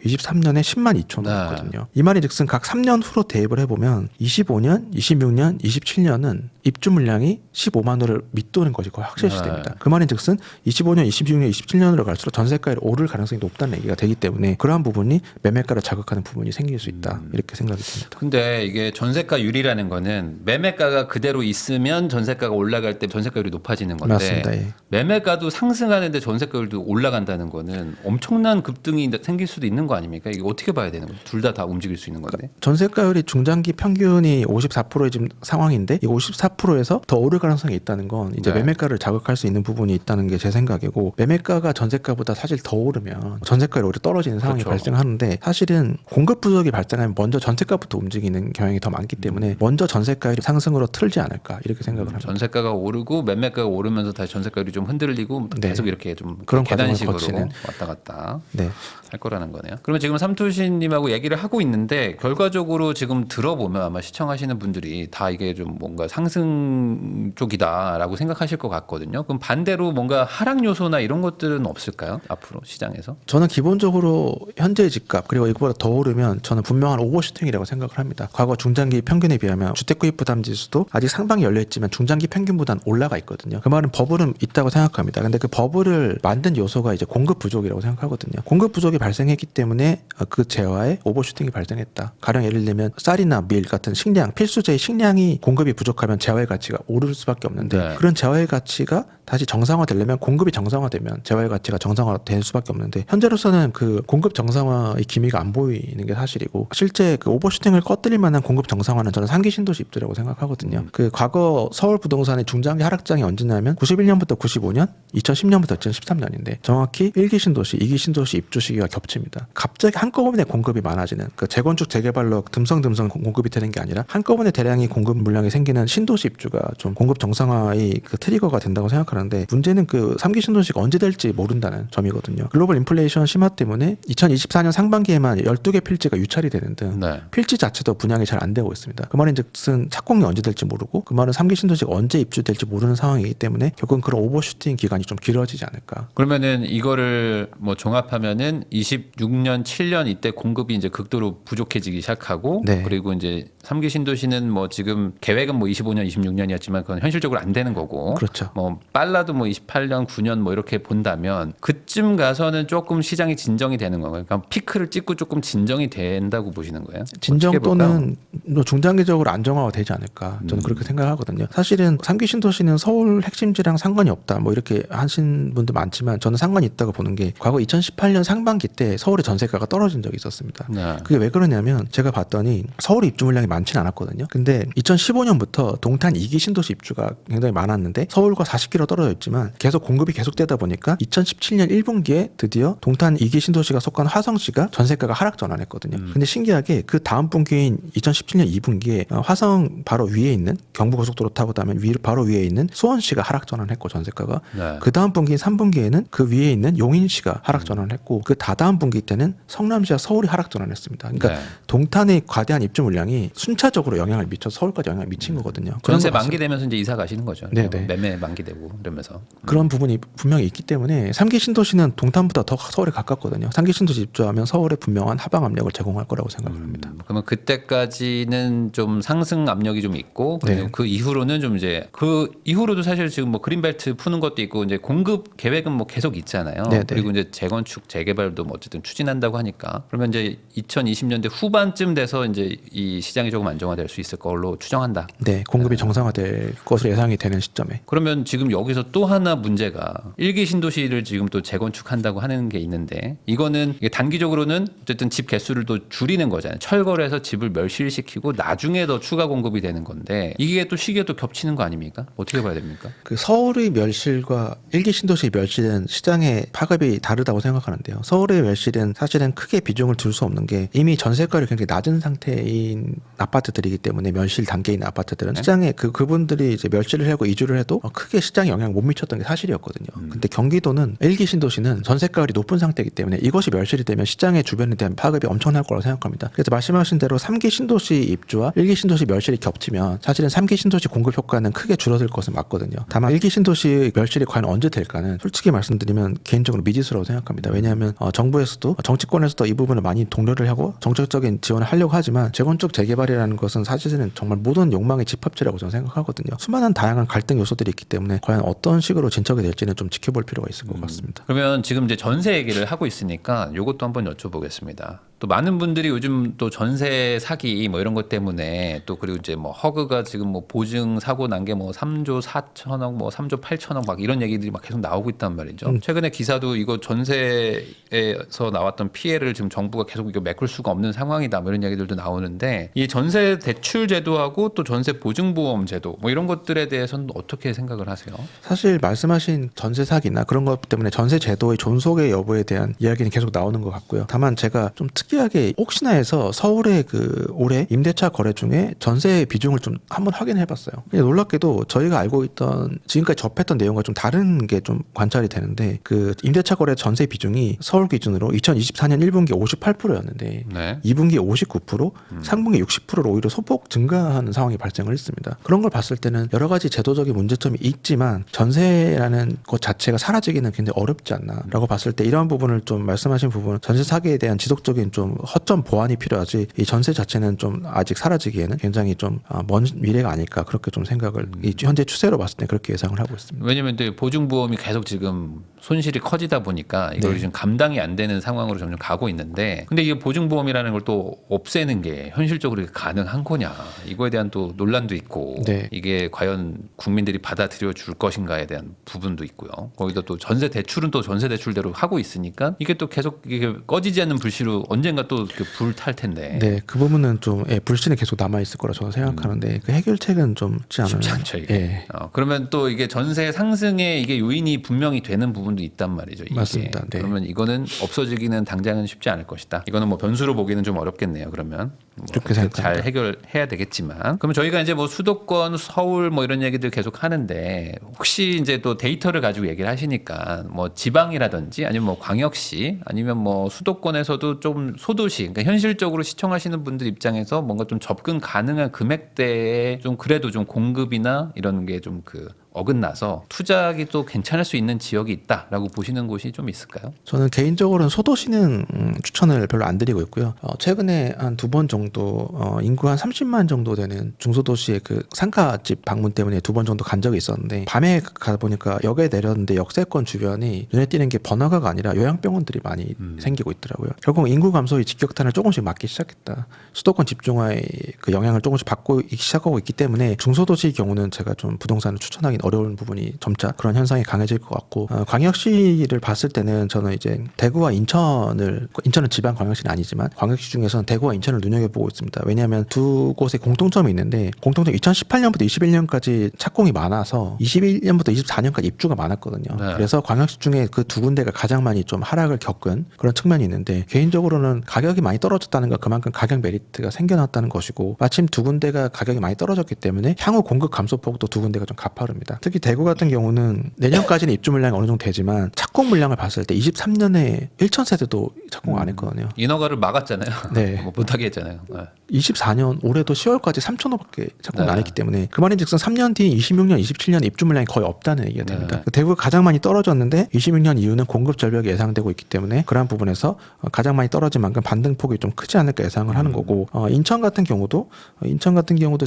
23년에 10만 2천 호였거든요. 이 말이 즉슨 각 3년 후로 대입을 해보면 25년, 26년, 27년은 입주 물량이 15만 호를 밑도는 것이 거의 확실시 됩니다. 그 말인 즉슨 25년, 26년, 27년으로 갈수록 전세가율이 오를 가능성이 높다는 얘기가 되기 때문에 그러한 부분이 매매가를 자극하는 부분이 생길 수 있다. 이렇게 생각이 듭니다. 근데 이게 전세가율이라는 거는 매매가가 그대로 있으면 전세가가 올라갈 때 전세가율이 높아지는 건데 맞습니다. 예. 매매가도 상승하는데 전세가율도 올라간다는 거는 엄청난 급등이 생길 수도 있는 거 아닙니까? 이게 어떻게 봐야 되는 거죠? 둘 다 움직일 수 있는 건데. 전세가율이 중장기 평균이 54%의 지금 상황인데 이 54%에서 더 오를 가능성이 있다는 건 이제 네. 매매가를 자극할 수 있는 부분이 있다는 게 제 생각이고 매매가가 전세가보다 사실 더 오르면 전세가율이 오히려 떨어지는 상황이 그렇죠. 발생하는데 사실은 공급 부족이 발생하면 먼저 전세가부터 움직이는 경향이 더 많기 때문에 먼저 전세가율이 상승으로 틀지 않을까 이렇게 생각을 합니다. 전세가가 오르고 매매가가 오르면서 다시 전세가율이 좀 흔들리고 네. 계속 이렇게 좀 그런 과정을 계단식으로 거치는. 왔다 갔다 네. 할 거라는 거네요. 그러면 지금 삼투신님하고 얘기를 하고 있는데 결과적으로 지금 들어보면 아마 시청하시는 분들이 다 이게 좀 뭔가 상승 쪽이다라고 생각하실 것 같거든요. 그럼 반대로 뭔가 하락 요소나 이런 것들은 없을까요? 앞으로 시장에서? 저는 기본적으로 현재의 집값 그리고 이거보다 더 오르면 저는 분명한 오버슈팅이라고 생각을 합니다. 과거 중장기 평균에 비하면 주택구입 부담 지수도 아직 상방이 열려있지만 중장기 평균보다는 올라가 있거든요. 그 말은 버블은 있다고 생각합니다. 근데 그 버블을 만든 요소가 이제 공급 부족이라고 생각하거든요. 공급 부족이 발생했기 때문에 그 재화에 오버슈팅이 발생했다. 가령 예를 들면 쌀이나 밀 같은 식량, 필수재의 식량이 공급이 부족하면 재화의 가치가 오를 수밖에 없는데 네. 그런 재화의 가치가 다시 정상화되려면 공급이 정상화되면 재화의 가치가 정상화될 수밖에 없는데 현재로서는 그 공급 정상화의 기미가 안 보이는 게 사실이고 실제 그 오버슈팅을 꺼뜨릴 만한 공급 정상화는 저는 3기 신도시 입주라고 생각하거든요. 그 과거 서울 부동산의 중장기 하락장이 언제냐면 91년부터 95년, 2010년부터 2013년인데 정확히 1기 신도시, 2기 신도시 입주 시기가 겹칩니다. 갑자기 한꺼번에 공급이 많아지는 그 재건축 재개발로 듬성듬성 공급이 되는 게 아니라 한꺼번에 대량의 공급 물량이 생기는 신도시 입주가 좀 공급 정상화의 그 트리거가 된다고 생각하는데 문제는 그 3기 신도시가 언제 될지 모른다는 점이거든요. 글로벌 인플레이션 심화 때문에 2024년 상반기에만 12개 필지가 유찰이 되는 등 네. 필지 자체도 분양이 잘 안 되고 있습니다. 그 말인즉슨 착공이 언제 될지 모르고 그 말은 3기 신도시가 언제 입주될지 모르는 상황이기 때문에 결국은 그런 오버슈팅 기간이 좀 길어지지 않을까. 그러면은 이거를 뭐 종합하면은 26년, 7년 이때 공급이 이제 극도로 부족해지기 시작하고 네. 그리고 이제 3기 신도시는 뭐 지금 계획은 뭐 25년, 26년이었지만 그건 현실적으로 안 되는 거고. 그렇죠. 뭐 빨라도 뭐 28년, 9년 뭐 이렇게 본다면 그쯤 가서는 조금 시장이 진정이 되는 건가요? 그러니까 피크를 찍고 조금 진정이 된다고 보시는 거예요? 진정 어떻게 볼까요? 또는 뭐 중장기적으로 안정화가 되지 않을까 저는 그렇게 생각하거든요. 사실은 3기 신도시는 서울 핵심지랑 상관이 없다 뭐 이렇게 하신 분들 많지만 저는 상관이 있다고 보는 게 과거 2018년 상반기 때 서울의 전세가가 떨어진 적이 있었습니다. 네. 그게 왜 그러냐면 제가 봤더니 서울 입주 물량이 많지는 않았거든요. 근데 2015년부터 동탄 2기 신도시 입주가 굉장히 많았는데 서울과 40km 떨어져 있지만 계속 공급이 계속되다 보니까 2017년 1분기에 드디어 동탄 2기 신도시가 속한 화성시가 전세가가 하락 전환했거든요. 근데 신기하게 그 다음 분기인 2017년 2분기에 화성 바로 위에 있는 경부고속도로 타고 나면 바로 위에 있는 수원시가 하락 전환했고 전세가가 네. 그 다음 분기인 3분기에는 그 위에 있는 용인시가 하락 전환했고 그 다다음 분기 때는 성남시와 서울이 하락 전환했습니다. 그러니까 네. 동탄의 과대한 입주 물량이 순차적으로 영향을 미쳐서 서울까지 영향을 미친 거거든요. 그런 전세 거 봤을 만기되면서 이제 이사 가시는 거죠. 네네. 매매 만기되고 이러면서. 그런 부분이 분명히 있기 때문에 3기 신도시는 동탄보다 더 서울에 가깝거든요. 3기 신도시 입주하면 서울에 분명한 하방 압력을 제공할 거라고 생각합니다. 그러면 그때까지는 좀 상승 압력이 좀 있고 그리고 네. 그 이후로는 좀 이제 그 이후로도 사실 지금 뭐 그린벨트 푸는 것도 있고 이제 공급 계획은 뭐 계속 있잖아요. 네네. 그리고 이제 재건축 재개발도 뭐 어쨌든 추진한다고 하니까 그러면 이제 2020년대 후반쯤 돼서 이제 이 시장이 조금 안정화될 수 있을 걸로 추정한다. 네, 공급이 정상화될 것으로 예상이 되는 시점에. 그러면 지금 여기서 또 하나 문제가 1기 신도시를 지금 또 재건축한다고 하는 게 있는데 이거는 이게 단기적으로는 어쨌든 집 개수를 또 줄이는 거잖아요. 철거를 해서 집을 멸실시키고 나중에 더 추가 공급이 되는 건데 이게 또 시기에 또 겹치는 거 아닙니까? 어떻게 봐야 됩니까? 그 서울의 멸실과 1기 신도시의 멸실은 시장의 파급이 다르다고 생각하는데요. 서울의 멸실은 사실은 크게 비중을 둘 수 없는 게 이미 전세가율이 굉장히 낮은 상태인 아파트들이기 때문에 멸실 단계에 있는 아파트들은 시장에 그분들이 이제 멸실을 하고 이주를 해도 크게 시장에 영향을 못 미쳤던 게 사실이었거든요. 근데 경기도는 1기 신도시는 전세가율이 높은 상태이기 때문에 이것이 멸실이 되면 시장의 주변에 대한 파급이 엄청날 거라고 생각합니다. 그래서 말씀하신 대로 3기 신도시 입주와 1기 신도시 멸실이 겹치면 사실은 3기 신도시 공급 효과는 크게 줄어들 것은 맞거든요. 다만 1기 신도시 멸실이 과연 언제 될까는 솔직히 말씀드리면 개인적으로 미지수라고 생각합니다. 왜냐하면 정부에서도 정치권에서도 이 부분을 많이 독려를 하고 정책적인 지원을 하려고 하지만 재건축 재개발이라는 것은 사실은 정말 모든 욕망의 집합체라고 저는 생각하거든요. 수많은 다양한 갈등 요소들이 있기 때문에 과연 어떤 식으로 진척이 될지는 좀 지켜볼 필요가 있을 것 같습니다. 그러면 지금 이제 전세 얘기를 하고 있으니까 이것도 한번 여쭤보겠습니다. 또 많은 분들이 요즘 또 전세 사기 뭐 이런 것 때문에 또 그리고 이제 뭐 허그가 지금 뭐 보증 사고 난 게 뭐 3조 4천억 뭐 3조 8천억 막 이런 얘기들이 막 계속 나오고 있단 말이죠. 최근에 기사도 이거 전세에서 나왔던 피해를 지금 정부가 계속 이거 메꿀 수가 없는 상황이다 뭐 이런 얘기들도 나오는데 이 전세 대출 제도하고 또 전세 보증보험 제도 뭐 이런 것들에 대해서는 어떻게 생각을 하세요? 사실 말씀하신 전세 사기나 그런 것 때문에 전세 제도의 존속의 여부에 대한 이야기는 계속 나오는 것 같고요. 다만 제가 좀 특이하게 혹시나 해서 서울의 그 올해 임대차 거래 중에 전세 비중을 좀 한번 확인해 봤어요. 놀랍게도 저희가 알고 있던 지금까지 접했던 내용과 좀 다른 게 좀 관찰이 되는데 그 임대차 거래 전세 비중이 서울 기준으로 2024년 1분기 58%였는데 네. 2분기 59%, 3분기 60%로 오히려 소폭 증가하는 상황이 발생을 했습니다. 그런 걸 봤을 때는 여러 가지 제도적인 문제점이 있지만 전세라는 것 자체가 사라지기는 굉장히 어렵지 않나라고 봤을 때 이러한 부분을 좀 말씀하신 부분 전세 사기에 대한 지속적인 좀 허점 보완이 필요하지 이 전세 자체는 좀 아직 사라지기에는 굉장히 좀 먼 미래가 아닐까 그렇게 좀 생각을 이 현재 추세로 봤을 때 그렇게 예상을 하고 있습니다. 왜냐면 또 보증보험이 계속 지금 손실이 커지다 보니까 이걸 네. 지금 감당이 안 되는 상황으로 점점 가고 있는데 근데 이게 보증보험이라는 걸 또 없애는 게 현실적으로 가능한 거냐 이거에 대한 또 논란도 있고 않고 네. 이게 과연 국민들이 받아들여 줄 것인가에 대한 부분도 있고요. 거기다 또 전세 대출은 또 전세 대출대로 하고 있으니까 이게 또 계속 이게 꺼지지 않는 불씨로 언젠가 또 불탈 텐데. 네, 그 부분은 좀 불씨는 계속 남아 있을 거라 저는 생각하는데 그 해결책은 좀 쉽지 않아요. 쉽지 않죠 이게. 예. 그러면 또 이게 전세 상승에 이게 요인이 분명히 되는 부분도 있단 말이죠. 이게. 맞습니다. 네. 그러면 이거는 없어지기는 당장은 쉽지 않을 것이다. 이거는 뭐 변수로 보기는 좀 어렵겠네요. 그러면 뭐 그렇게 잘 생각합니다. 해결해야 되겠지만, 그러면 저희가 이제 뭐 수도권, 서울 뭐 이런 얘기들 계속 하는데 혹시 이제 또 데이터를 가지고 얘기를 하시니까 뭐 지방이라든지 아니면 뭐 광역시 아니면 뭐 수도권에서도 좀 소도시, 그러니까 현실적으로 시청하시는 분들 입장에서 뭔가 좀 접근 가능한 금액대에 좀 그래도 좀 공급이나 이런 게 좀 어긋나서 투자하기 또 괜찮을 수 있는 지역이 있다라고 보시는 곳이 좀 있을까요? 저는 개인적으로는 소도시는 추천을 별로 안 드리고 있고요. 최근에 한 2번 정도 인구 한 30만 정도 되는 중소도시의 그 상가집 방문 때문에 2번 정도 간 적이 있었는데 밤에 가보니까 역에 내렸는데 역세권 주변이 눈에 띄는 게 번화가가 아니라 요양병원들이 많이 생기고 있더라고요. 결국 인구 감소의 직격탄을 조금씩 맞기 시작했다. 수도권 집중화의 그 영향을 조금씩 받고 시작하고 있기 때문에 중소도시의 경우는 제가 좀 부동산을 추천하기 어려운 부분이 점차 그런 현상이 강해질 것 같고 광역시를 봤을 때는 저는 이제 대구와 인천은 지방 광역시는 아니지만 광역시 중에서는 대구와 인천을 눈여겨보고 있습니다. 왜냐하면 두 곳에 공통점이 있는데 공통점 2018년부터 21년까지 착공이 많아서 21년부터 24년까지 입주가 많았거든요. 네. 그래서 광역시 중에 그 두 군데가 가장 많이 좀 하락을 겪은 그런 측면이 있는데 개인적으로는 가격이 많이 떨어졌다는 건 그만큼 가격 메리트가 생겨났다는 것이고 마침 두 군데가 가격이 많이 떨어졌기 때문에 향후 공급 감소폭도 두 군데가 좀 가파릅니다. 특히 대구 같은 경우는 내년까지는 입주 물량이 어느 정도 되지만 착공 물량을 봤을 때 23년에 1,000세대도 착공 안 했거든요. 인허가를 막았잖아요. 네. 뭐 못하게 했잖아요. 네. 24년 올해도 10월까지 3,000호밖에 착공을 네. 안 했기 때문에 그 말인즉슨 3년 뒤 26년, 27년 입주 물량이 거의 없다는 얘기가 됩니다. 네. 대구가 가장 많이 떨어졌는데 26년 이후는 공급 절벽이 예상되고 있기 때문에 그러한 부분에서 가장 많이 떨어진 만큼 반등폭이 좀 크지 않을까 예상을 하는 거고 인천 같은 경우도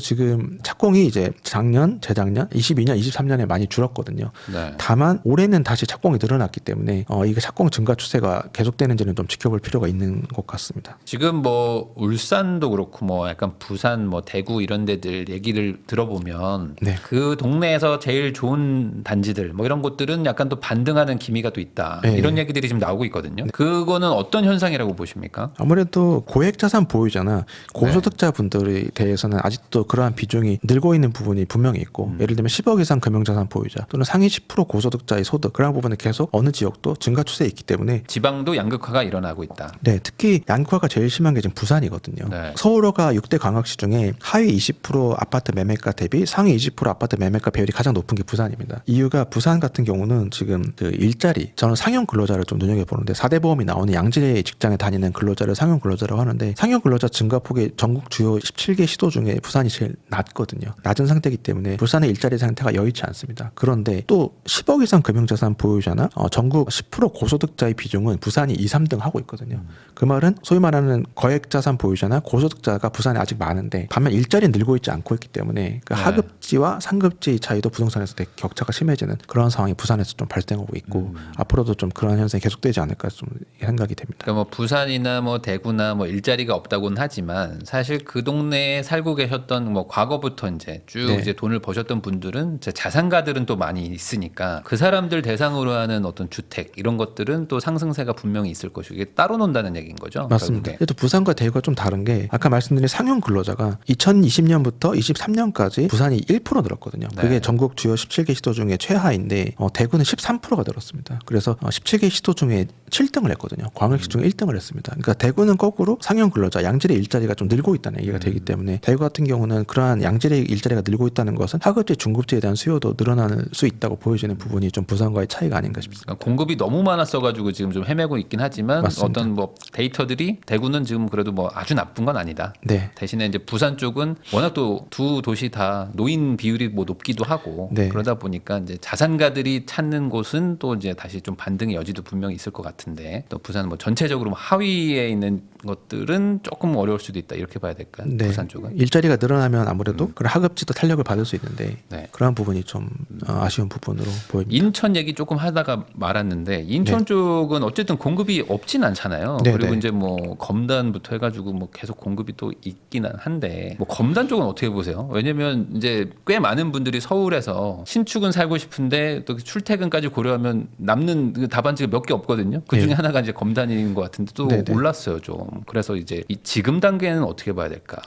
지금 착공이 이제 작년, 재작년, 22년, 23년에 많이 줄었거든요. 네. 다만 올해는 다시 착공이 늘어났기 때문에 이게 착공 증가 추세가 계속되는지는 좀 지켜볼 필요가 있는 것 같습니다. 지금 뭐 울산도 그렇고 뭐 약간 부산, 뭐 대구 이런 데들 얘기를 들어보면 네. 그 동네에서 제일 좋은 단지들 뭐 이런 곳들은 약간 또 반등하는 기미가 또 있다. 네. 이런 얘기들이 지금 나오고 있거든요. 그거는 어떤 현상이라고 보십니까? 아무래도 고액자산 보유자나 고소득자분들에 대해서는 아직도 그러한 비중이 늘고 있는 부분이 분명히 있고 예를 들면 10억 이상 금융자산 보유자 또는 상위 10% 고소득자의 소득 그런 부분은 계속 어느 지역도 증가 추세에 있기 때문에 지방도 양극화가 일어나고 있다. 네, 특히 양극화가 제일 심한 게 지금 부산이거든요. 네. 서울호가 6대 광역시 중에 하위 20% 아파트 매매가 대비 상위 20% 아파트 매매가 비율이 가장 높은 게 부산입니다. 이유가 부산 같은 경우는 지금 그 일자리, 저는 상용 근로자를 좀 눈여겨보는데 4대 보험이 나오는 양질의 직장에 다니는 근로자를 상용 근로자라고 하는데 상용 근로자 증가폭이 전국 주요 17개 시도 중에 부산이 제일 낮거든요. 낮은 상태이기 때문에 부산의 일자리 상태가 여의치 않습니다. 그런데 또 10억 이상 금융자산 보유자나 전국 10% 고소득자의 비중은 부산이 2, 3등 하고 있거든요. 그 말은 소위 말하는 거액자산 보유자나 고소득자가 부산에 아직 많은데 반면 일자리는 늘고 있지 않고 있기 때문에 그 하급지와 상급지 차이도 부동산에서 되게 격차가 심해지는 그런 상황이 부산에서 좀 발생하고 있고 앞으로도 좀 그런 현상이 계속되지 않을까 좀 생각이 됩니다. 그러니까 뭐 부산이나 뭐 대구나 뭐 일자리가 없다고는 하지만 사실 그 동네에 살고 계셨던 뭐 과거부터 이제 쭉 네. 이제 돈을 버셨던 분들은 이제 자산가들은 또 많이 있으니까 그 사람들 대상으로 하는 어떤 주택 이런 것들은 또 상승세가 분명히 있을 것이고 이게 따로 논다는 얘기인 거죠. 맞습니다. 결국에. 또 부산과 대구가 좀 다른 게 아까 말씀드린 상용 근로자가 2020년부터 23년까지 부산이 1% 늘었거든요. 그게 네. 전국 주요 17개 시도 중에 최하인데 대구는 13%가 늘었습니다. 그래서 17개 시도 중에 7등을 했거든요. 광역시 중에 1등을 했습니다. 그러니까 대구는 거꾸로 상용 근로자, 양질의 일자리가 좀 늘고 있다는 얘기가 되기 때문에 대구 같은 경우는 그러한 양질의 일자리가 늘고 있다는 것은 하급지, 중급지에 대한 수요도 늘어날 수 있다고 보여지는 부분이 좀 부산과의 차이가 아닌가 싶습니다. 그러니까 공급이 너무 많았어가지고 지금 좀 헤매고 있긴 하지만 맞습니다. 어떤 뭐 데이터들이 대구는 지금 그래도 뭐 아주 나쁜 건 아니다. 네. 대신에 이제 부산 쪽은 워낙 또 두 도시 다 노인 비율이 뭐 높기도 하고 네. 그러다 보니까 이제 자산가들이 찾는 곳은 또 이제 다시 좀 반등의 여지도 분명히 있을 것 같은. 같은데 또 부산 뭐 전체적으로 뭐 하위에 있는 것들은 조금 어려울 수도 있다 이렇게 봐야 될까요? 네. 부산 쪽은. 일자리가 늘어나면 아무래도 그런 하급지도 탄력을 받을 수 있는데 네. 그런 부분이 좀 아쉬운 부분으로 보입니다. 인천 얘기 조금 하다가 말았는데 인천 쪽은 어쨌든 공급이 없진 않잖아요. 네, 그리고 네. 이제 뭐 검단부터 해가지고 뭐 계속 공급이 또 있기는 한데 뭐 검단 쪽은 어떻게 보세요? 왜냐면 이제 꽤 많은 분들이 서울에서 신축은 살고 싶은데 또 출퇴근까지 고려하면 남는 그 답안지가 몇 개 없거든요. 그 중에 네. 하나가 이제 검단인 것 같은데 또 네, 네. 올랐어요 좀. 그래서 이제 이 지금 단계는 어떻게 봐야 될까?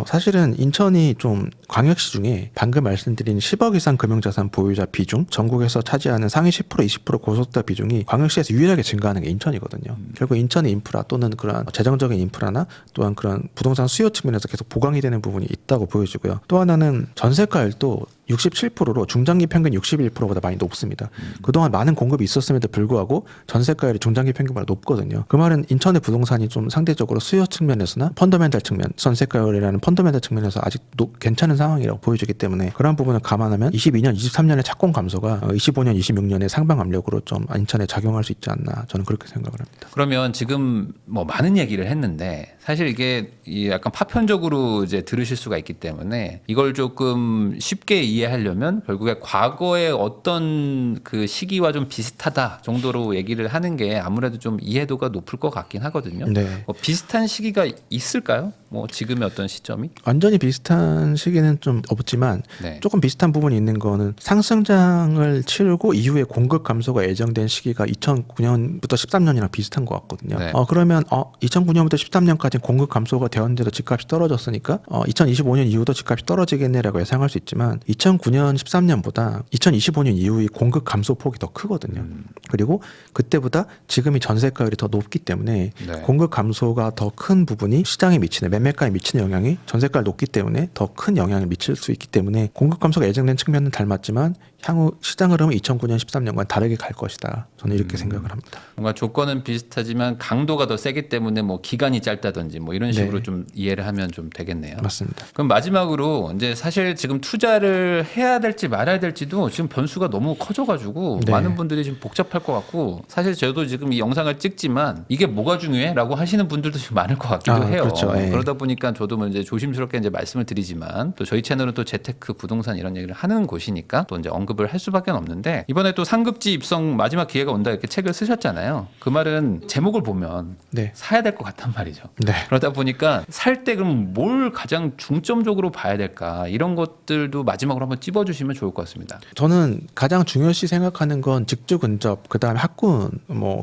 사실은 인천이 좀 광역시 중에 방금 말씀드린 10억 이상 금융자산 보유자 비중, 전국에서 차지하는 상위 10% 20% 고소득자 비중이 광역시에서 유일하게 증가하는 게 인천이거든요. 결국 인천의 인프라 또는 그런 재정적인 인프라나 또한 그런 부동산 수요 측면에서 계속 보강이 되는 부분이 있다고 보여지고요. 또 하나는 전세가율도 67%로 중장기 평균 61%보다 많이 높습니다. 그동안 많은 공급이 있었음에도 불구하고 전세가율이 중장기 평균보다 높거든요. 그 말은 인천의 부동산이 좀 상대적으로 수요 측면에서나 펀더멘탈 측면, 전세가율이라는 펀더멘탈 측면에서 아직 괜찮은 상황이라고 보여지기 때문에 그런 부분을 감안하면 22년, 23년의 착공 감소가 25년, 26년의 상방 압력으로 좀 인천에 작용할 수 있지 않나 저는 그렇게 생각을 합니다. 그러면 지금 뭐 많은 얘기를 했는데 사실 이게 이 약간 파편적으로 이제 들으실 수가 있기 때문에 이걸 조금 쉽게 이해하려면 결국에 과거의 어떤 그 시기와 좀 비슷하다 정도로 얘기를 하는 게 아무래도 좀 이해도가 높을 것 같긴 하거든요. 네. 비슷한 시기가 있을까요? 뭐 지금의 어떤 시점이? 완전히 비슷한 시기는 좀 없지만 네. 조금 비슷한 부분이 있는 거는 상승장을 치르고 이후에 공급 감소가 예정된 시기가 2009년부터 13년이랑 비슷한 것 같거든요. 네. 그러면 2009년부터 13년까지 공급 감소가 되었는데도 집값이 떨어졌으니까 2025년 이후도 집값이 떨어지겠네라고 예상할 수 있지만 2009년 13년보다 2025년 이후의 공급 감소 폭이 더 크거든요. 그리고 그때보다 지금이 전세가율이 더 높기 때문에 네. 공급 감소가 더 큰 부분이 시장에 미치는 매매가에 미치는 영향이 전세가를 높기 때문에 더 큰 영향을 미칠 수 있기 때문에 공급 감소가 예정된 측면은 닮았지만 향후 시장 흐름은 2009년 13년과는 다르게 갈 것이다. 저는 이렇게 생각을 합니다. 뭔가 조건은 비슷하지만 강도가 더 세기 때문에 뭐 기간이 짧다든지 뭐 이런 식으로 네. 좀 이해를 하면 좀 되겠네요. 맞습니다. 그럼 마지막으로 이제 사실 지금 투자를 해야 될지 말아야 될지도 지금 변수가 너무 커져가지고 네. 많은 분들이 지금 복잡할 것 같고 사실 저도 지금 이 영상을 찍지만 이게 뭐가 중요해?라고 하시는 분들도 지금 많을 것 같기도 해요. 그렇죠. 예. 그러다 보니까 저도 뭐 이제 조심스럽게 이제 말씀을 드리지만 또 저희 채널은 또 재테크 부동산 이런 얘기를 하는 곳이니까 또 이제 언급을 할 수밖에 없는데 이번에 또 상급지 입성 마지막 기회가 온다 이렇게 책을 쓰셨잖아요. 그 말은 제목을 보면 네. 사야 될 것 같단 말이죠. 네. 그러다 보니까 살 때 그럼 뭘 가장 중점적으로 봐야 될까 이런 것들도 마지막으로 한번 찝어주시면 좋을 것 같습니다. 저는 가장 중요시 생각하는 건 직주 근접, 그다음에 학군,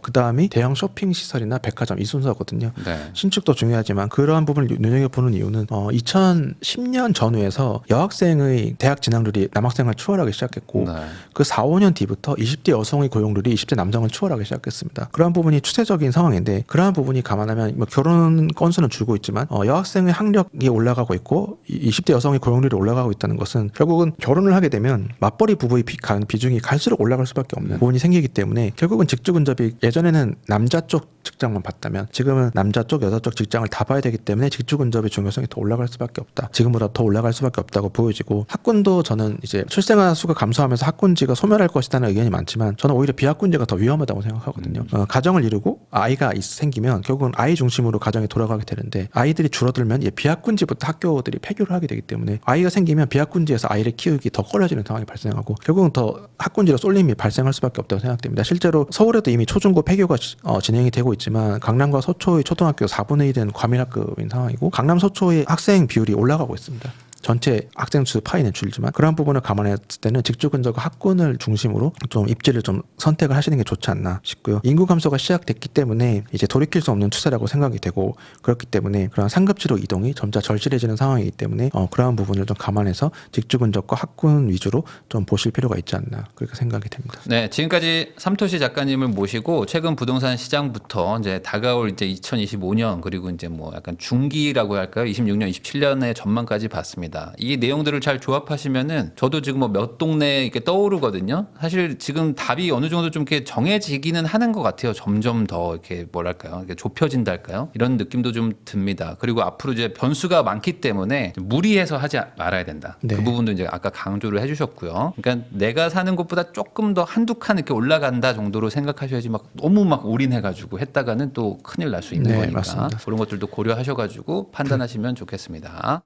그다음이 대형 쇼핑 시설이나 백화점 이 순서거든요. 네. 신축도 중요하지만 그러한 부분을 눈여겨보는 이유는 2010년 전후에서 여학생의 대학 진학률이 남학생을 추월하기 시작했고 네. 그 4, 5년 뒤부터 20대 여성의 고용률이 20대 남성을 추월하기 시작했습니다. 그러한 부분이 추세적인 상황인데 그러한 부분이 감안하면 결혼 건수는 줄고 있지만 여학생의 학력이 올라가고 있고 20대 여성의 고용률이 올라가고 있다는 것은 결국은 결혼을 하게 되면 맞벌이 부부의 비중이 갈수록 올라갈 수밖에 없는 부분이 생기기 때문에 결국은 직주 근접이 예전에는 남자 쪽 직장만 봤다면 지금은 남자 쪽 여자 쪽 직장을 다 봐야 되기 때문에 직주 근접의 중요성이 더 올라갈 수밖에 없다. 지금보다 더 올라갈 수밖에 없다고 보여지고 학군도 저는 이제 출생아 수가 감소하면서 학군지가 소멸할 것이라는 의견이 많지만 저는 오히려 비학군지가 더 위험하다고 생각하거든요. 가정을 이루고 아이가 생기면 결국은 아이 중심으로 가정이 돌아가게 되는데 아이들이 줄어들면 비학군지부터 학교들이 폐교를 하게 되기 때문에 아이가 생기면 비학군지에서 아이를 키우기 더 꺼려지는 상황이 발생하고 결국은 더 학군지로 쏠림이 발생할 수밖에 없다고 생각됩니다. 실제로 서울에도 이미 초중고 폐교가 진행이 되고 있지만 강남과 서초의 초등학교 4분의 1은 과밀학급인 상황이고 강남 서초의 학생 비율이 올라가고 있습니다. 전체 학생 수 파이는 줄지만 그런 부분을 감안했을 때는 직주 근접과 학군을 중심으로 좀 입지를 좀 선택을 하시는 게 좋지 않나 싶고요. 인구 감소가 시작됐기 때문에 이제 돌이킬 수 없는 추세라고 생각이 되고 그렇기 때문에 그런 상급지로 이동이 점차 절실해지는 상황이기 때문에 그러한 부분을 좀 감안해서 직주 근접과 학군 위주로 좀 보실 필요가 있지 않나 그렇게 생각이 됩니다. 네, 지금까지 삼토시 작가님을 모시고 최근 부동산 시장부터 이제 다가올 이제 2025년 그리고 이제 뭐 약간 중기라고 할까요? 26년, 27년의 전망까지 봤습니다. 있습니다. 이 내용들을 잘 조합하시면은 저도 지금 뭐 몇 동네 이렇게 떠오르거든요. 사실 지금 답이 어느 정도 좀 이렇게 정해지기는 하는 것 같아요. 점점 더 이렇게 뭐랄까요, 이렇게 좁혀진다 할까요? 이런 느낌도 좀 듭니다. 그리고 앞으로 이제 변수가 많기 때문에 무리해서 하지 말아야 된다. 네. 그 부분도 이제 아까 강조를 해주셨고요. 그러니까 내가 사는 곳보다 조금 더 한두 칸 이렇게 올라간다 정도로 생각하셔야지 막 너무 막 올인해가지고 했다가는 또 큰일 날 수 있는 네, 거니까 맞습니다. 그런 것들도 고려하셔가지고 판단하시면 좋겠습니다.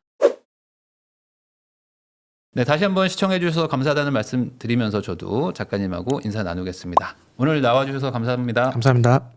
네, 다시 한번 시청해 주셔서 감사하다는 말씀 드리면서 저도 작가님하고 인사 나누겠습니다. 오늘 나와 주셔서 감사합니다. 감사합니다.